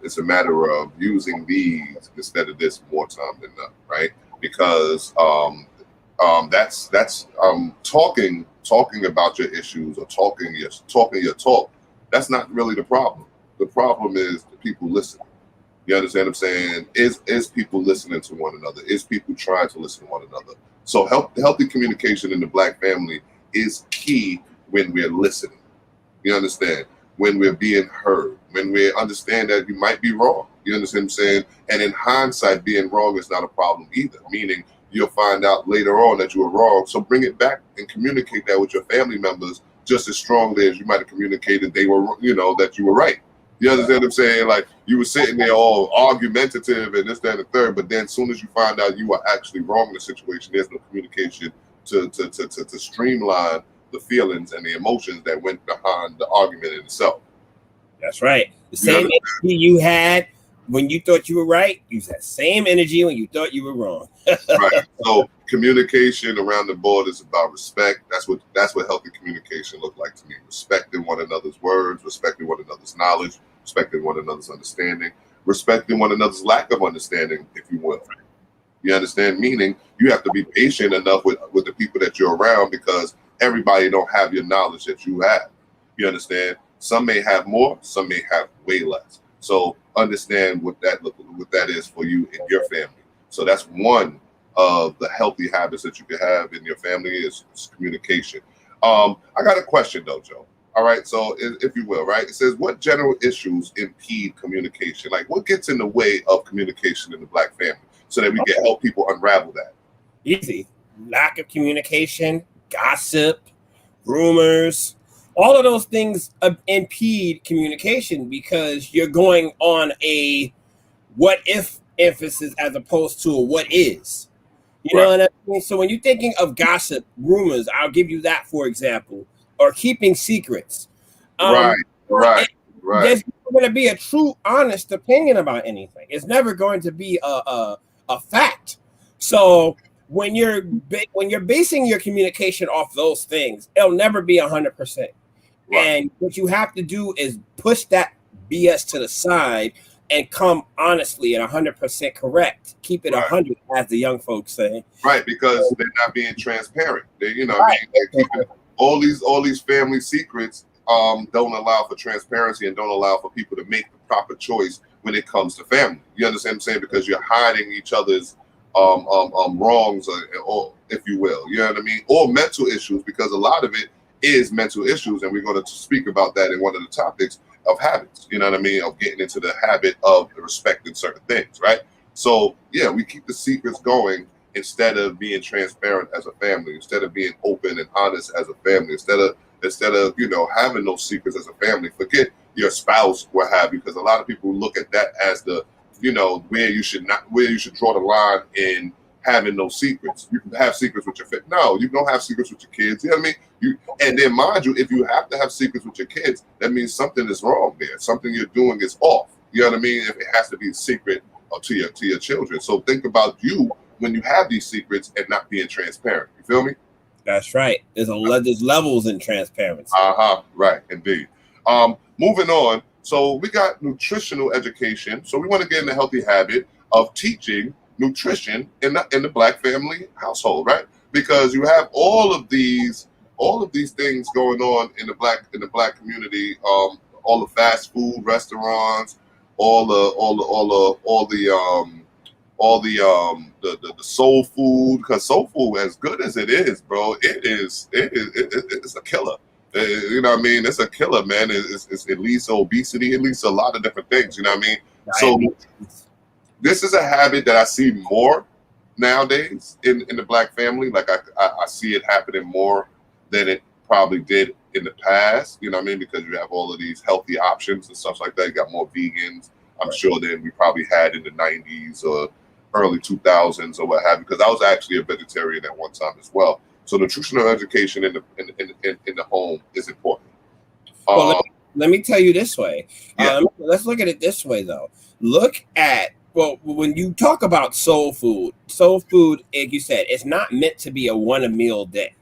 It's a matter of using these instead of this more time than not, right? Because that's talking about your issues, or talking your talk. That's not really the problem. The problem is the people listening. You understand what I'm saying? Is people listening to one another? Is people trying to listen to one another? So healthy communication in the Black family is key when we're listening. You understand? When we're being heard, when we understand that you might be wrong. You understand what I'm saying? And in hindsight, being wrong is not a problem either, meaning you'll find out later on that you were wrong. So bring it back and communicate that with your family members just as strongly as you might have communicated that you were right. You understand what I'm saying? Like, you were sitting there all argumentative and this, that, and the third, but then as soon as you find out you were actually wrong in the situation, there's no communication to streamline the feelings and the emotions that went behind the argument in itself. That's right. The same energy you had when you thought you were right, use that same energy when you thought you were wrong. Right. So communication around the board is about respect. That's what healthy communication looked like to me. Respecting one another's words, respecting one another's knowledge, respecting one another's understanding, respecting one another's lack of understanding, if you will. You understand? Meaning you have to be patient enough with the people that you're around, because everybody don't have your knowledge that you have. You understand? Some may have more, some may have way less. So understand what that is for you and your family. So that's one of the healthy habits that you can have in your family is communication. I got a question though, Joe. All right. So if you will, right? It says, what general issues impede communication? Like, what gets in the way of communication in the Black family, so that we can help people unravel that? Easy. Lack of communication, gossip, rumors, all of those things impede communication because you're going on a what if emphasis as opposed to a what is. You know what I mean? So when you're thinking of gossip, rumors, I'll give you that for example, or keeping secrets. Right. There's never going to be a true, honest opinion about anything. It's never going to be a fact. So when you're basing your communication off those things, it'll never be 100%. And what you have to do is push that BS to the side and come honestly at 100% correct. Keep it 100, as the young folks say. Right, because they're not being transparent. They, they're keeping all these family secrets. Don't allow for transparency and don't allow for people to make the proper choice when it comes to family. You understand what I'm saying? Because you're hiding each other's wrongs, or if you will, you know what I mean, or mental issues, because a lot of it is mental issues, and we're going to speak about that in one of the topics of habits. You know what I mean? Of getting into the habit of respecting certain things, right? So yeah, we keep the secrets going instead of being transparent as a family, instead of being open and honest as a family, instead of having those secrets as a family. Forget your spouse, what have you, because a lot of people look at that as the where you should draw the line in having those secrets. You can have secrets with your family. No, you don't have secrets with your kids. You know what I mean? And then mind you, if you have to have secrets with your kids, that means something is wrong there. Something you're doing is off. You know what I mean? If it has to be a secret to your children. So think about you when you have these secrets and not being transparent. You feel me? That's right. There's levels in transparency. Right, indeed. Moving on. So we got nutritional education. So we want to get in the healthy habit of teaching nutrition in the Black family household, right? Because you have all of these things going on in the black community. All the fast food restaurants, all the soul food. Because soul food, as good as it is, bro, it's a killer. You know what I mean? It's a killer, man. It leads to obesity. It leads to a lot of different things. You know what I mean? So this is a habit that I see more nowadays in the Black family. Like I see it happening more than it probably did in the past. You know what I mean? Because you have all of these healthy options and stuff like that. You got more vegans, I'm sure, than we probably had in the 90s or early 2000s or what have you. Because I was actually a vegetarian at one time as well. So nutritional education in the home is important. Well, let me tell you this way. Let's look at it this way, though. Look at, when you talk about soul food, like you said, it's not meant to be a meal day.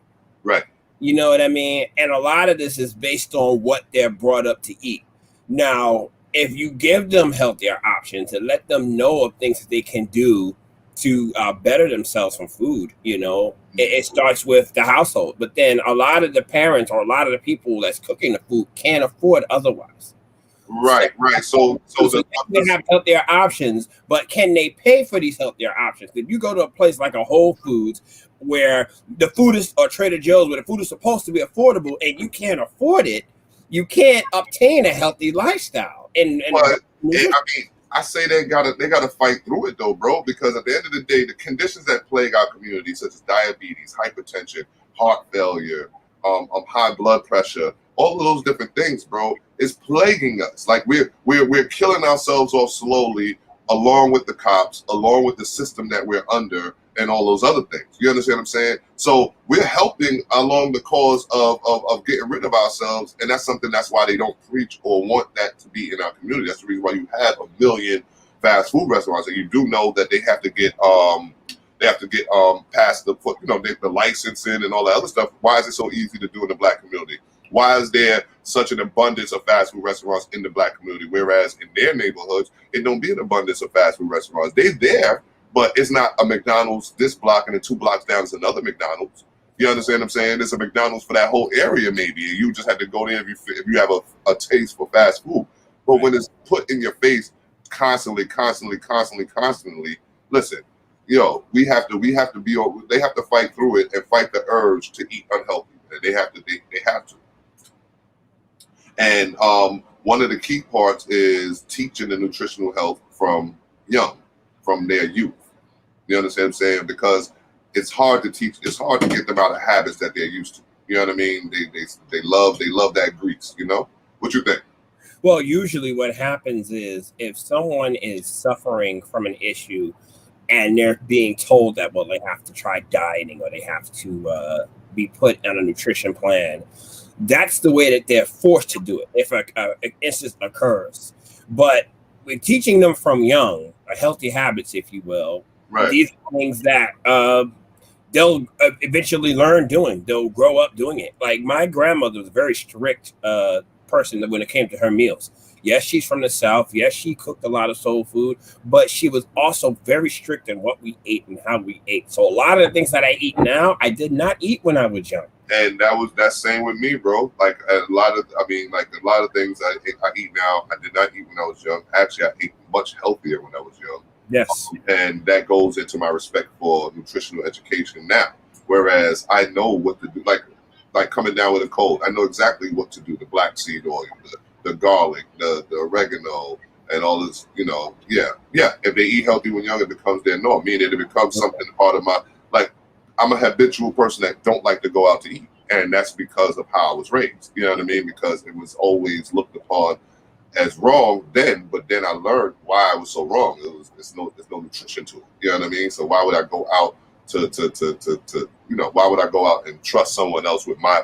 Right. You know what I mean? And a lot of this is based on what they're brought up to eat. Now, if you give them healthier options and let them know of things that they can do to better themselves from food, it starts with the household. But then a lot of the parents or a lot of the people that's cooking the food can't afford otherwise. Right. So they have healthier options, but can they pay for these healthier options? If you go to a place like a Whole Foods where the food is, or Trader Joe's where the food is supposed to be affordable and you can't afford it, you can't obtain a healthy lifestyle. I say they gotta fight through it though, bro, because at the end of the day, the conditions that plague our community, such as diabetes, hypertension, heart failure, high blood pressure, all of those different things, bro, is plaguing us. Like we're killing ourselves off slowly, along with the cops, along with the system that we're under, and all those other things. You understand what I'm saying? So we're helping along the cause of getting rid of ourselves, and that's why they don't preach or want that to be in our community. That's the reason why you have a million fast food restaurants, and you do know that they have to get past the licensing and all that other stuff. Why is it so easy to do in the Black community? Why is there such an abundance of fast food restaurants in the Black community, whereas in their neighborhoods it don't be an abundance of fast food restaurants? They're there, but it's not a McDonald's this block and then 2 blocks down is another McDonald's. You understand what I'm saying? There's a McDonald's for that whole area maybe, and you just have to go there if you have a taste for fast food. But when it's put in your face constantly, listen, they have to fight through it and fight the urge to eat unhealthy. They have to. And one of the key parts is teaching the nutritional health from their youth. You understand what I'm saying? Because it's hard to get them out of habits that they're used to. You know what I mean? They love that grease. You know, what you think? Well, usually what happens is if someone is suffering from an issue and they're being told that, well, they have to try dieting or they have to be put on a nutrition plan, that's the way that they're forced to do it if an instance occurs. But we're teaching them from young, healthy habits, if you will. Right. These things that they'll eventually learn doing. They'll grow up doing it. Like my grandmother was a very strict person when it came to her meals. Yes, she's from the South. Yes, she cooked a lot of soul food, but she was also very strict in what we ate and how we ate. So a lot of the things that I eat now, I did not eat when I was young. And that same with me, bro. Like a lot of things I eat now, I did not eat when I was young. Actually, I ate much healthier when I was young. Yes. And that goes into my respect for nutritional education now. Whereas I know what to do, like coming down with a cold, I know exactly what to do. The black seed oil, the garlic, the oregano, and all this, you know, yeah. If they eat healthy when young, it becomes their norm. Meaning it becomes something part of my, like, I'm a habitual person that don't like to go out to eat. And that's because of how I was raised. You know what I mean? Because it was always looked upon as wrong then, but then I learned why I was so wrong. There's no nutrition to it. You know what I mean? So why would I go out to you know, why would I go out and trust someone else with my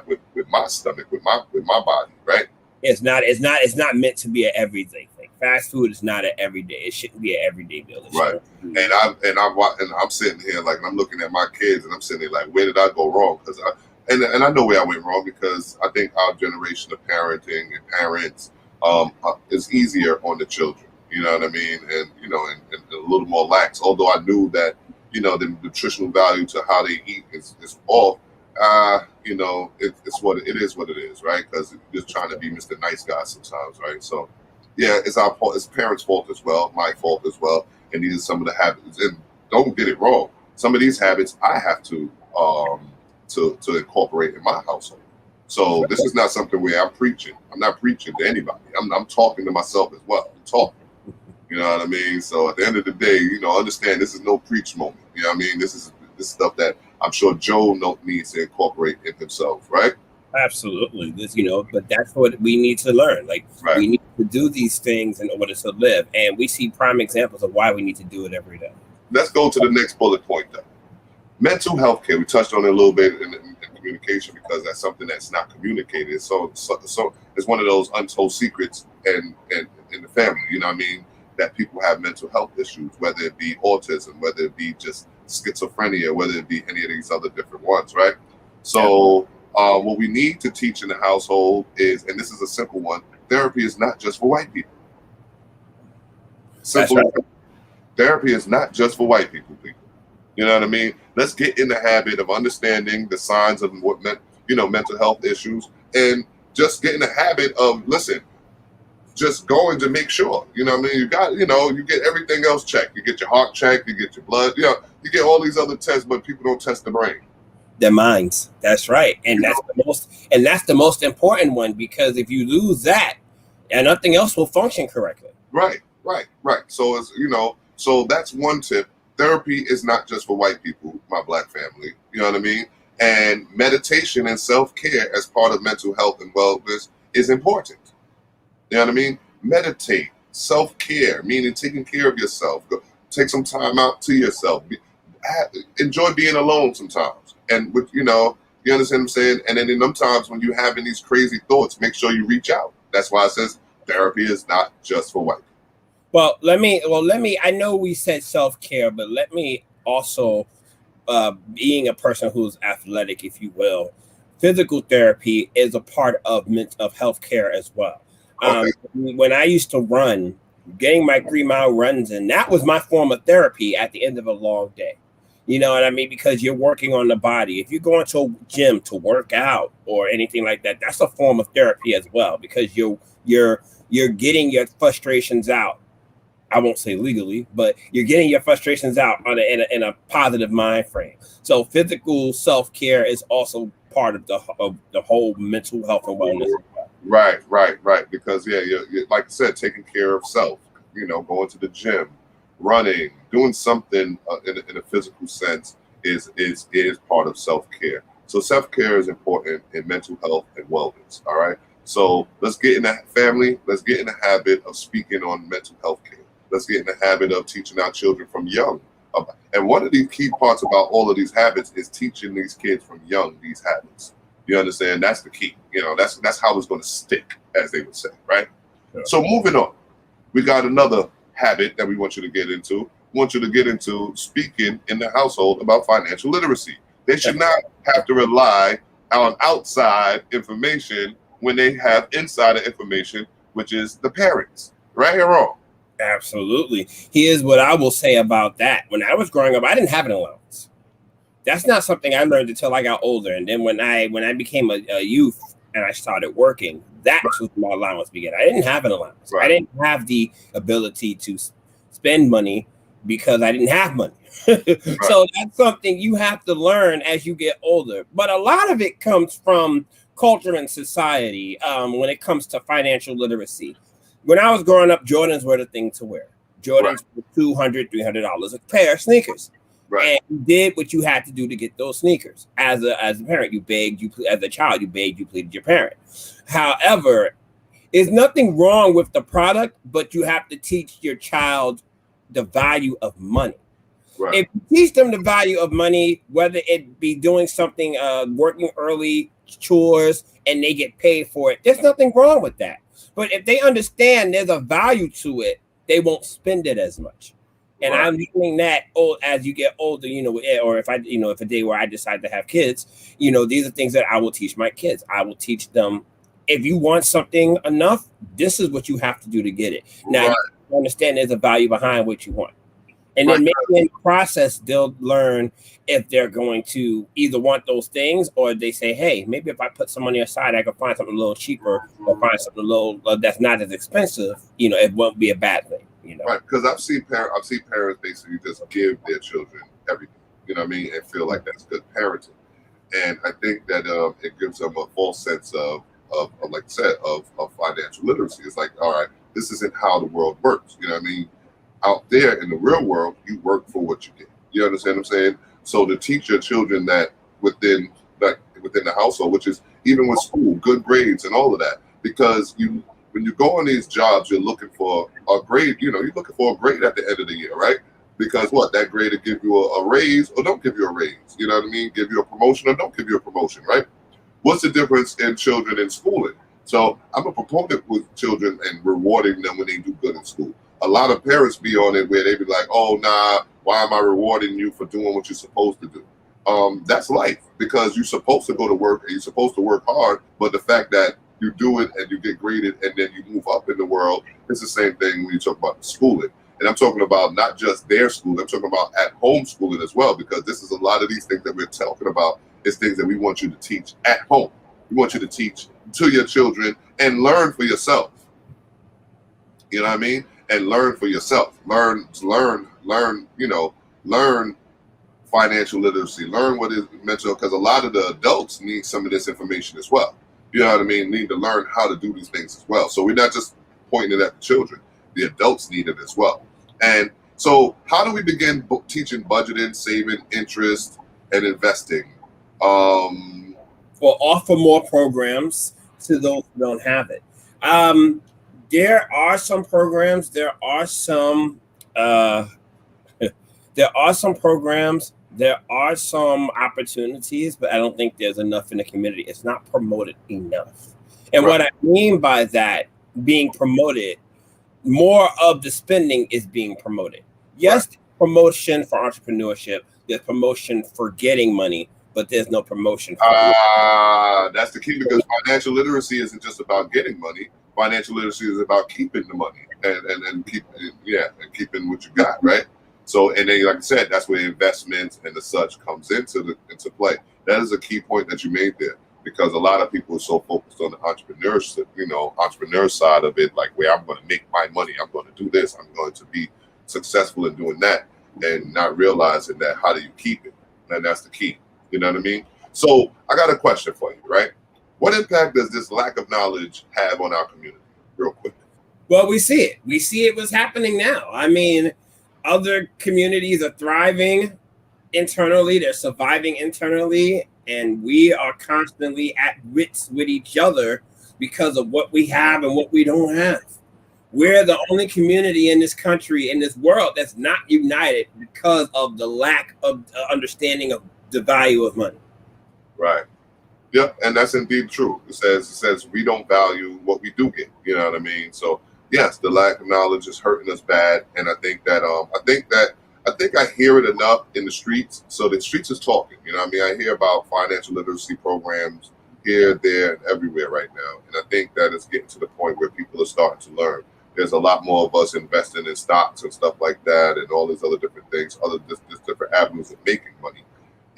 stomach, with my body, right? It's not meant to be an everyday thing. Fast food is not an everyday. It shouldn't be an everyday meal. Right. And I'm sitting here like, and I'm looking at my kids and I'm sitting there like, where did I go wrong? Because I know where I went wrong, because I think our generation of parenting and parents is easier on the children. You know what I mean? And you know, and a little more lax. Although I knew that, you know, the nutritional value to how they eat is off. You know, it's what it is, right? Because you're just trying to be Mr. Nice Guy sometimes, right? So, yeah, it's our fault. It's parents' fault as well, my fault as well. And these are some of the habits. And don't get it wrong. Some of these habits I have to incorporate in my household. So this is not something where I'm preaching. I'm not preaching to anybody. I'm talking to myself as well. I'm talking. You know what I mean? So at the end of the day, you know, understand this is no preach moment. You know what I mean? This is stuff that I'm sure Joe needs to incorporate in himself, right? Absolutely. This, you know, but that's what we need to learn. Like, right. We need to do these things in order to live. And we see prime examples of why we need to do it every day. Let's go to the next bullet point, though. Mental health care. We touched on it a little bit in communication, because that's something that's not communicated. So it's one of those untold secrets in the family, you know what I mean? That people have mental health issues, whether it be autism, whether it be just schizophrenia, whether it be any of these other different ones, right? So what we need to teach in the household is, and this is a simple one, therapy is not just for white people. Simple. Right. Therapy is not just for white people. You know what I mean? Let's get in the habit of understanding the signs of what mental health issues, and just get in the habit of, listen, just going to make sure, you know what I mean? You got, you know, you get everything else checked. You get your heart checked, you get your blood, you know, you get all these other tests, but people don't test the brain. Their minds. That's right. And that's the most important one, because if you lose that, and nothing else will function correctly. Right. So it's, you know, so that's one tip. Therapy is not just for white people, my black family. You know what I mean? And meditation and self-care as part of mental health and wellness is important. You know what I mean? Meditate, self-care, meaning taking care of yourself. Go, take some time out to yourself. Enjoy being alone sometimes. And with, you know, you understand what I'm saying? And then in them times when you're having these crazy thoughts, make sure you reach out. That's why it says therapy is not just for white people. Well, let me, I know we said self-care, but let me also, being a person who's athletic, if you will, physical therapy is a part of healthcare as well. Okay. When I used to run, getting my 3-mile runs in, that was my form of therapy at the end of a long day. You know what I mean? Because you're working on the body. If you're going to a gym to work out or anything like that, that's a form of therapy as well, because you're getting your frustrations out. I won't say legally, but you're getting your frustrations out in a positive mind frame. So physical self-care is also part of the whole mental health and wellness. Right. Because you're, like I said, taking care of self, you know, going to the gym, running, doing something in a physical sense is part of self-care. So self-care is important in mental health and wellness. All right. So let's get in the family. Let's get in the habit of speaking on mental health care. Let's get in the habit of teaching our children from young. And one of the key parts about all of these habits is teaching these kids from young these habits. You understand? That's the key. That's how it's going to stick, as they would say, right? Yeah. So moving on, we got another habit that we want you to get into. We want you to get into speaking in the household about financial literacy. They should not have to rely on outside information when they have insider information, which is the parents. Right or wrong? Absolutely. Here's what I will say about that. When I was growing up, I didn't have an allowance. That's not something I learned until I got older. And then when I became a youth and I started working, that's when my allowance began. I didn't have an allowance. Right. I didn't have the ability to spend money because I didn't have money. Right. So that's something you have to learn as you get older. But a lot of it comes from culture and society when it comes to financial literacy. When I was growing up, Jordans were the thing to wear. Jordans were $200, $300 a pair of sneakers. Right. And you did what you had to do to get those sneakers. As a parent, you begged, as a child, you begged, you pleaded your parent. However, there's nothing wrong with the product, but you have to teach your child the value of money. Right. If you teach them the value of money, whether it be doing something, working early, chores, and they get paid for it, there's nothing wrong with that. But if they understand there's a value to it, they won't spend it as much. And I'm doing that as you get older, or if if a day where I decide to have kids, these are things that I will teach my kids. I will teach them, if you want something enough, this is what you have to do to get it. Now, you understand there's a value behind what you want. And then maybe in the process, they'll learn if they're going to either want those things or they say, hey, maybe if I put some money aside, I can find something a little cheaper or find something a little that's not as expensive. It won't be a bad thing. Right, because I've seen parents basically just give their children everything, and feel like that's good parenting. And I think that it gives them a false sense of like I said, of financial literacy. It's like, all right, this isn't how the world works. Out there in the real world, you work for what you get. You understand what I'm saying? So to teach your children that within the household, which is even with school, good grades and all of that, because when you go on these jobs, you're looking for a grade. You're looking for a grade at the end of the year, right? Because that grade will give you a raise or don't give you a raise. You know what I mean? Give you a promotion or don't give you a promotion, right? What's the difference in children in schooling? So I'm a proponent with children and rewarding them when they do good in school. A lot of parents be on it where they be like, oh, nah, why am I rewarding you for doing what you're supposed to do? That's life, because you're supposed to go to work and you're supposed to work hard. But the fact that you do it and you get graded and then you move up in the world, it's the same thing when you talk about schooling. And I'm talking about not just their school, I'm talking about at home schooling as well, because this is a lot of these things that we're talking about is things that we want you to teach at home. We want you to teach to your children and learn for yourself. You know what I mean? And learn for yourself. Learn financial literacy. Learn what is mental, because a lot of the adults need some of this information as well. You know what I mean? Need to learn how to do these things as well. So we're not just pointing it at the children. The adults need it as well. And so how do we begin teaching budgeting, saving, interest, and investing? Well, offer more programs to those who don't have it. There are some programs. There are some programs. There are some opportunities, but I don't think there's enough in the community. It's not promoted enough. And what I mean by that, being promoted, more of the spending is being promoted. Yes, promotion for entrepreneurship. There's promotion for getting money, but there's no promotion for that's the key, because financial literacy isn't just about getting money. Financial literacy is about keeping the money and keeping what you got, right? So, and then, like I said, that's where investments and the such comes into play. That is a key point that you made there, because a lot of people are so focused on the entrepreneur side of it, like where I'm going to make my money, I'm going to do this, I'm going to be successful in doing that, and not realizing that how do you keep it? And that's the key. You know what I mean? So I got a question for you, right? What impact does this lack of knowledge have on our community? Real quick. Well, we see it. We see it was happening now. I mean, other communities are thriving internally, they're surviving internally, and we are constantly at wits with each other because of what we have and what we don't have. We're the only community in this country, in this world, that's not united because of the lack of understanding of the value of money. Right. Yep, and that's indeed true. It says we don't value what we do get. You know what I mean? So yes, the lack of knowledge is hurting us bad, and I think I hear it enough in the streets. So the streets is talking. You know what I mean? I hear about financial literacy programs here, there, and everywhere right now, and I think that it's getting to the point where people are starting to learn. There's a lot more of us investing in stocks and stuff like that, and all these other different things, just different avenues of making money,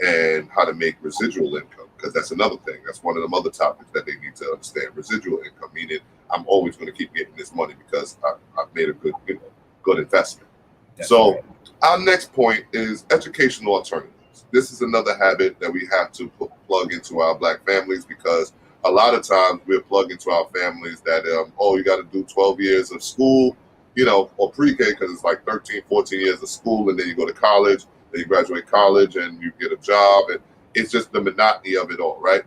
and how to make residual income, because that's another thing. That's one of them other topics that they need to understand. Residual income, meaning I'm always going to keep getting this money because I've made a good investment. That's so right. Our next point is educational alternatives. This is another habit that we have to plug into our Black families, because a lot of times we're plugged into our families that, you got to do 12 years of school, or pre-K, because it's like 13, 14 years of school, and then you go to college, then you graduate college, and you get a job, and it's just the monotony of it all, right?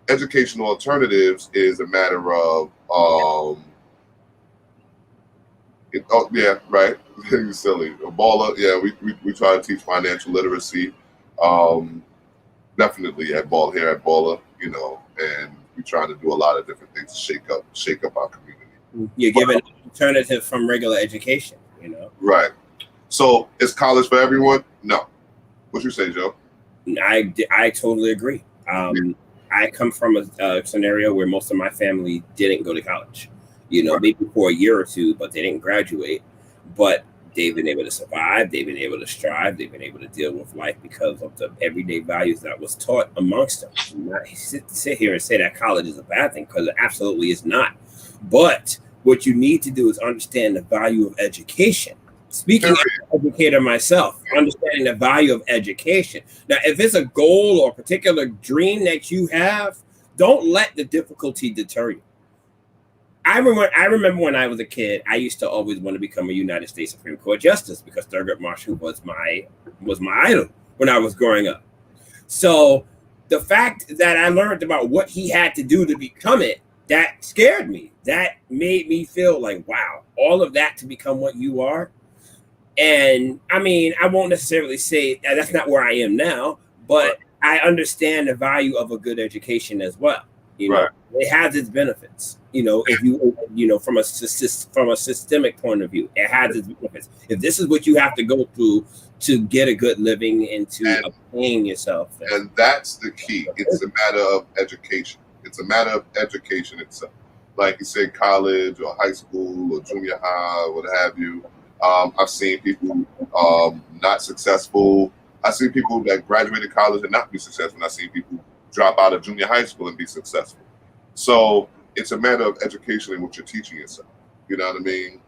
Educational alternatives is a matter of, right, you're silly. Baller, yeah, we try to teach financial literacy, definitely at Baller, and we trying to do a lot of different things to shake up our community. You're giving an alternative from regular education, Right. So is college for everyone? No. What you say, Joe? I totally agree. I come from a scenario where most of my family didn't go to college, maybe for a year or two, but they didn't graduate. But they've been able to survive. They've been able to strive. They've been able to deal with life because of the everyday values that was taught amongst them. Not sit here and say that college is a bad thing, because it absolutely is not. But what you need to do is understand the value of education. Speaking as an educator myself, understanding the value of education. Now, if it's a goal or a particular dream that you have, don't let the difficulty deter you. I remember when I was a kid, I used to always want to become a United States Supreme Court justice, because Thurgood Marshall was my idol when I was growing up. So the fact that I learned about what he had to do to become it, that scared me. That made me feel like, wow, all of that to become what you are. And I mean, I won't necessarily say that's not where I am now, but I understand the value of a good education as well. Right. It has its benefits. If you, from a systemic point of view, it has its benefits. If this is what you have to go through to get a good living and to obtain yourself, and that's the key. It's a matter of education. It's a matter of education itself. Like you said, college or high school or junior high, or what have you. I've seen people not successful. I've seen people that graduated college and not be successful. I've seen people drop out of junior high school and be successful. So it's a matter of education and what you're teaching yourself. You know what I mean?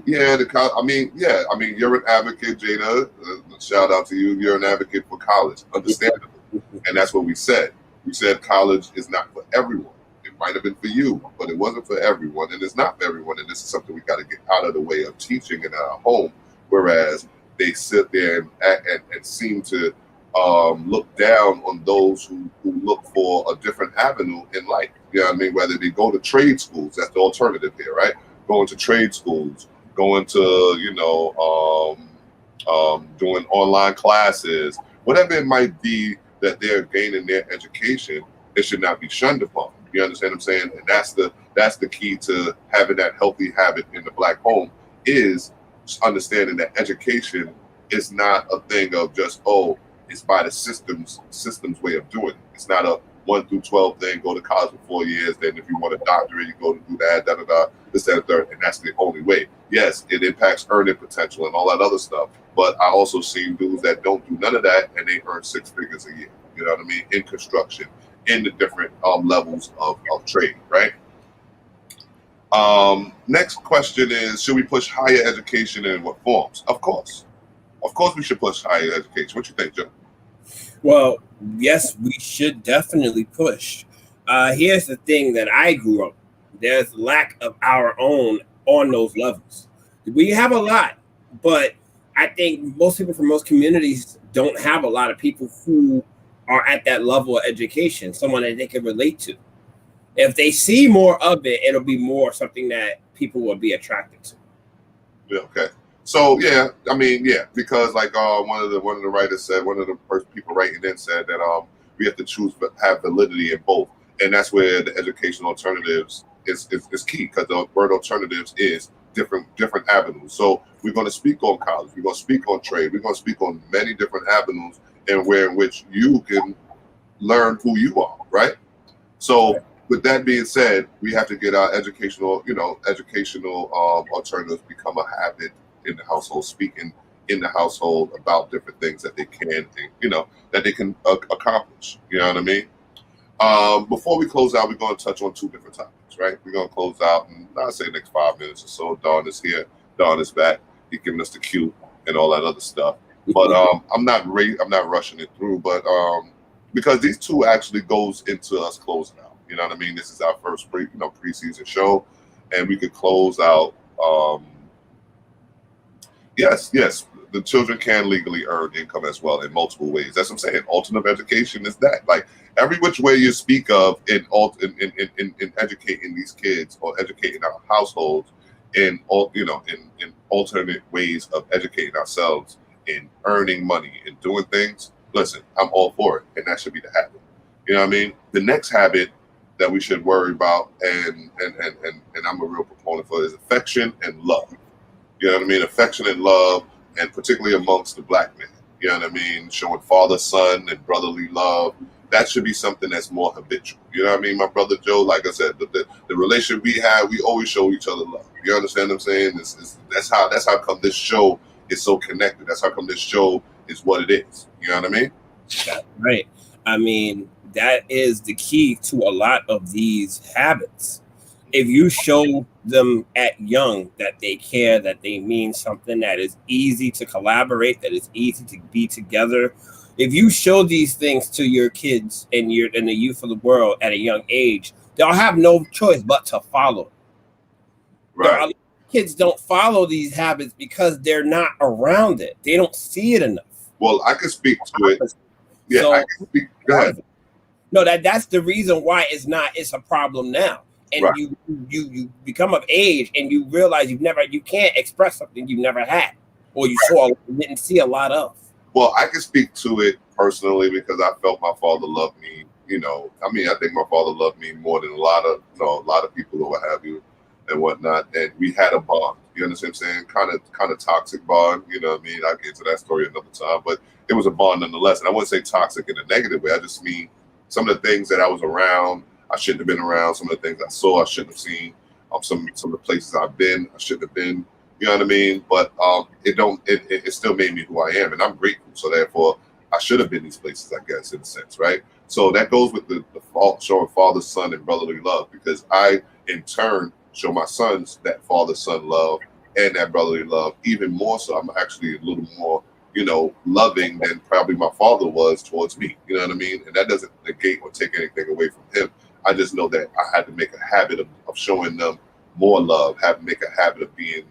You're an advocate, Jada. Shout out to you. You're an advocate for college, understandable. And that's what we said. We said college is not for everyone. It might have been for you, but it wasn't for everyone, and it's not for everyone. And this is something we got to get out of the way of teaching in our home. Whereas they sit there and seem to look down on those who look for a different avenue in life. You know what I mean? Whether they go to trade schools, that's the alternative here, right? Going to trade schools, going to, doing online classes, whatever it might be that they're gaining their education, it should not be shunned upon. You understand what I'm saying? And that's the key to having that healthy habit in the Black home, is understanding that education is not a thing of just, it's by the systems way of doing it. It's not a 1 through 12 thing, go to college for 4 years, then if you want a doctorate, you go to do that, this, that, and third, and that's the only way. Yes, it impacts earning potential and all that other stuff, but I also see dudes that don't do none of that, and they earn 6 figures a year, you know what I mean, in construction, in the different levels of trade, right? Next question is, should we push higher education and in what forms? Of course we should push higher education. What you think, Joe? Well, yes, we should definitely push. Here's the thing that I grew up. There's lack of our own on those levels. We have a lot, but I think most people from most communities don't have a lot of people who are at that level of education, someone that they can relate to. If they see more of it, it'll be more something that people will be attracted to. Yeah, okay. So yeah, I mean, yeah, because like one of the writers said, one of the first people writing in said that we have to choose but have validity in both, and that's where the education alternatives is key, because the word alternatives is different avenues. So we're going to speak on college, we're going to speak on trade, we're going to speak on many different avenues, and where in which you can learn who you are, right? So with that being said, we have to get our educational alternatives become a habit in the household, speaking in the household about different things that they can, that they can accomplish. You know what I mean? Before we close out, we're going to touch on two different topics, right? We're going to close out in, I'd say, next 5 minutes or so. Dawn is here. Dawn is back. He's giving us the cue and all that other stuff. But I'm not rushing it through, but because these two actually goes into us closing out. You know what I mean? This is our first preseason show, and we could close out. Yes, the children can legally earn income as well in multiple ways. That's what I'm saying. Alternative education is that. Like every which way you speak of in educating these kids or educating our households in alternate ways of educating ourselves in earning money and doing things. Listen, I'm all for it, and that should be the habit. You know what I mean? The next habit that we should worry about, and I'm a real proponent for, is affection and love. You know what I mean? Affection and love, and particularly amongst the black men. You know what I mean? Showing father, son, and brotherly love. That should be something that's more habitual. You know what I mean? My brother Joe, like I said, the relationship we have, we always show each other love. You understand what I'm saying? That's how come this show is so connected. That's how come this show is what it is. You know what I mean? That's right. I mean, that is the key to a lot of these habits. If you show them at young that they care, that they mean something, that is easy to collaborate, that is easy to be together. If you show these things to your kids and the youth of the world at a young age, they'll have no choice but to follow. Right. Kids don't follow these habits because they're not around it. They don't see it enough. Well, I can speak to it. Yeah, So, I can speak. Go ahead. No, that's the reason why it's a problem now. And right. you become of age and you realize you can't express something you've never had or you didn't see a lot of. Well, I can speak to it personally because I felt my father loved me. You know, I mean, I think my father loved me more than a lot of people or what have you and whatnot. And we had a bond. You understand what I'm saying? Kind of toxic bond. You know what I mean? I'll get into that story another time, but it was a bond nonetheless. And I wouldn't say toxic in a negative way. I just mean some of the things that I was around, I shouldn't have been around. Some of the things I saw, I shouldn't have seen. Some of the places I've been, I shouldn't have been. You know what I mean? But it still made me who I am, and I'm grateful. So therefore, I should have been these places, I guess, in a sense, right? So that goes with the showing father, son, and brotherly love, because I, in turn, show my sons that father, son love and that brotherly love. Even more so, I'm actually a little more, loving than probably my father was towards me. You know what I mean? And that doesn't negate or take anything away from him. I just know that I had to make a habit of showing them more love, make a habit of being,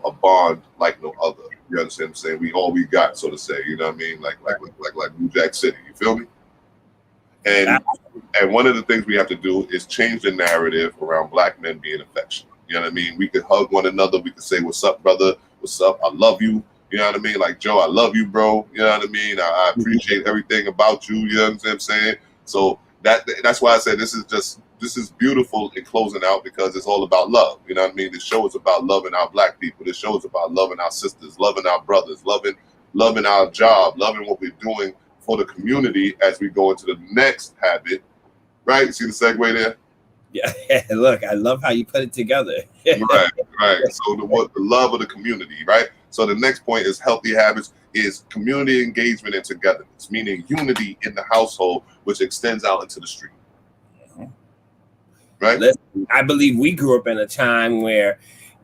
a bond like no other. You understand what I'm saying? We all we got, so to say. You know what I mean? Like New Jack City. You feel me? And one of the things we have to do is change the narrative around black men being affectionate. You know what I mean? We could hug one another. We could say, "What's up, brother? What's up? I love you." You know what I mean? Like, Joe, I love you, bro. You know what I mean? I appreciate everything about you. You know what I'm saying? So that's why I said this is beautiful in closing out, because it's all about love. You know what I mean? This show is about loving our black people. This show is about loving our sisters, loving our brothers, loving our job, loving what we're doing for the community as we go into the next habit. Right? You see the segue there? Yeah. Look, I love how you put it together. Right. So the love of the community, right? So the next point is healthy habits is community engagement and togetherness, meaning unity in the household, which extends out into the street. Right? Listen, I believe we grew up in a time where,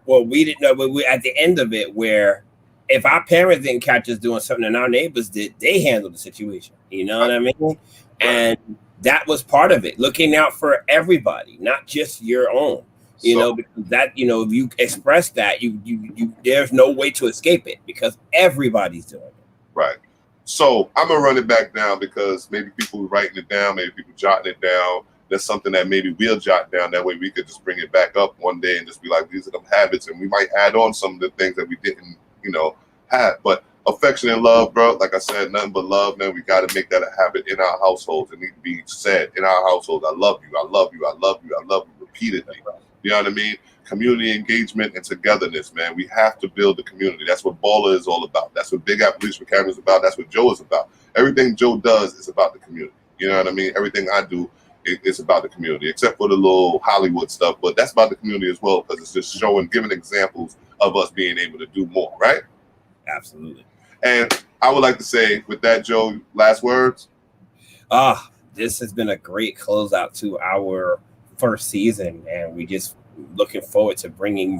we didn't know, but we at the end of it, where if our parents didn't catch us doing something and our neighbors did, they handled the situation. You know what I mean? Right. And that was part of it, looking out for everybody, not just your own. You So- know, because that, you know, if you express that, you there's no way to escape it because everybody's doing it. Right. So I'm gonna run it back down because maybe people writing it down, maybe people jotting it down. That's something that maybe we'll jot down. That way we could just bring it back up one day and just be like, these are them habits, and we might add on some of the things that we didn't, you know, have. But affection and love, bro. Like I said, nothing but love, man. We got to make that a habit in our households. It needs to be said in our households. I love you. I love you. I love you. I love you repeatedly. You know what I mean? Community engagement and togetherness, man. We have to build the community. That's what Baller is all about. That's what Big Apple Police for Camera is about. That's what Joe is about. Everything Joe does is about the community. You know what I mean? Everything I do is about the community, except for the little Hollywood stuff. But that's about the community as well because it's just showing, giving examples of us being able to do more, right? Absolutely. And I would like to say, with that, Joe, last words. This has been a great closeout to our first season, and we just looking forward to bringing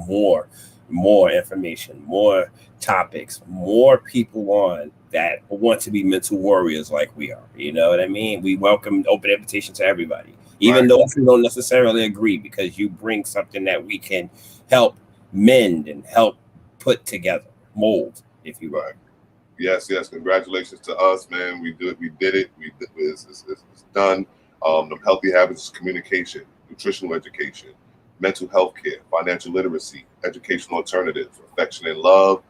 more information, more topics, more people on that want to be mental warriors like we are. You know what I mean? We welcome open invitation to everybody, even though we don't necessarily agree, because you bring something that we can help mend and help put together, mold, if you will. Right. Yes. Congratulations to us, man. We did it. It's done. The healthy habits is communication, nutritional education, mental health care, financial literacy, educational alternatives, affection and love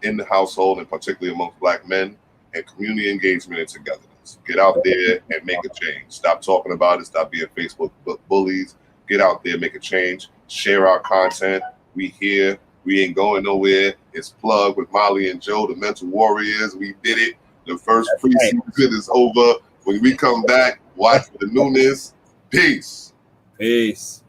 in the household, and particularly amongst Black men, and community engagement and togetherness. Get out there and make a change. Stop talking about it. Stop being Facebook bullies. Get out there, make a change. Share our content. We here. We ain't going nowhere. It's Plug with Molly and Joe, the Mental Warriors. We did it. The first preseason is over. When we come back, watch the newness. Peace. Peace.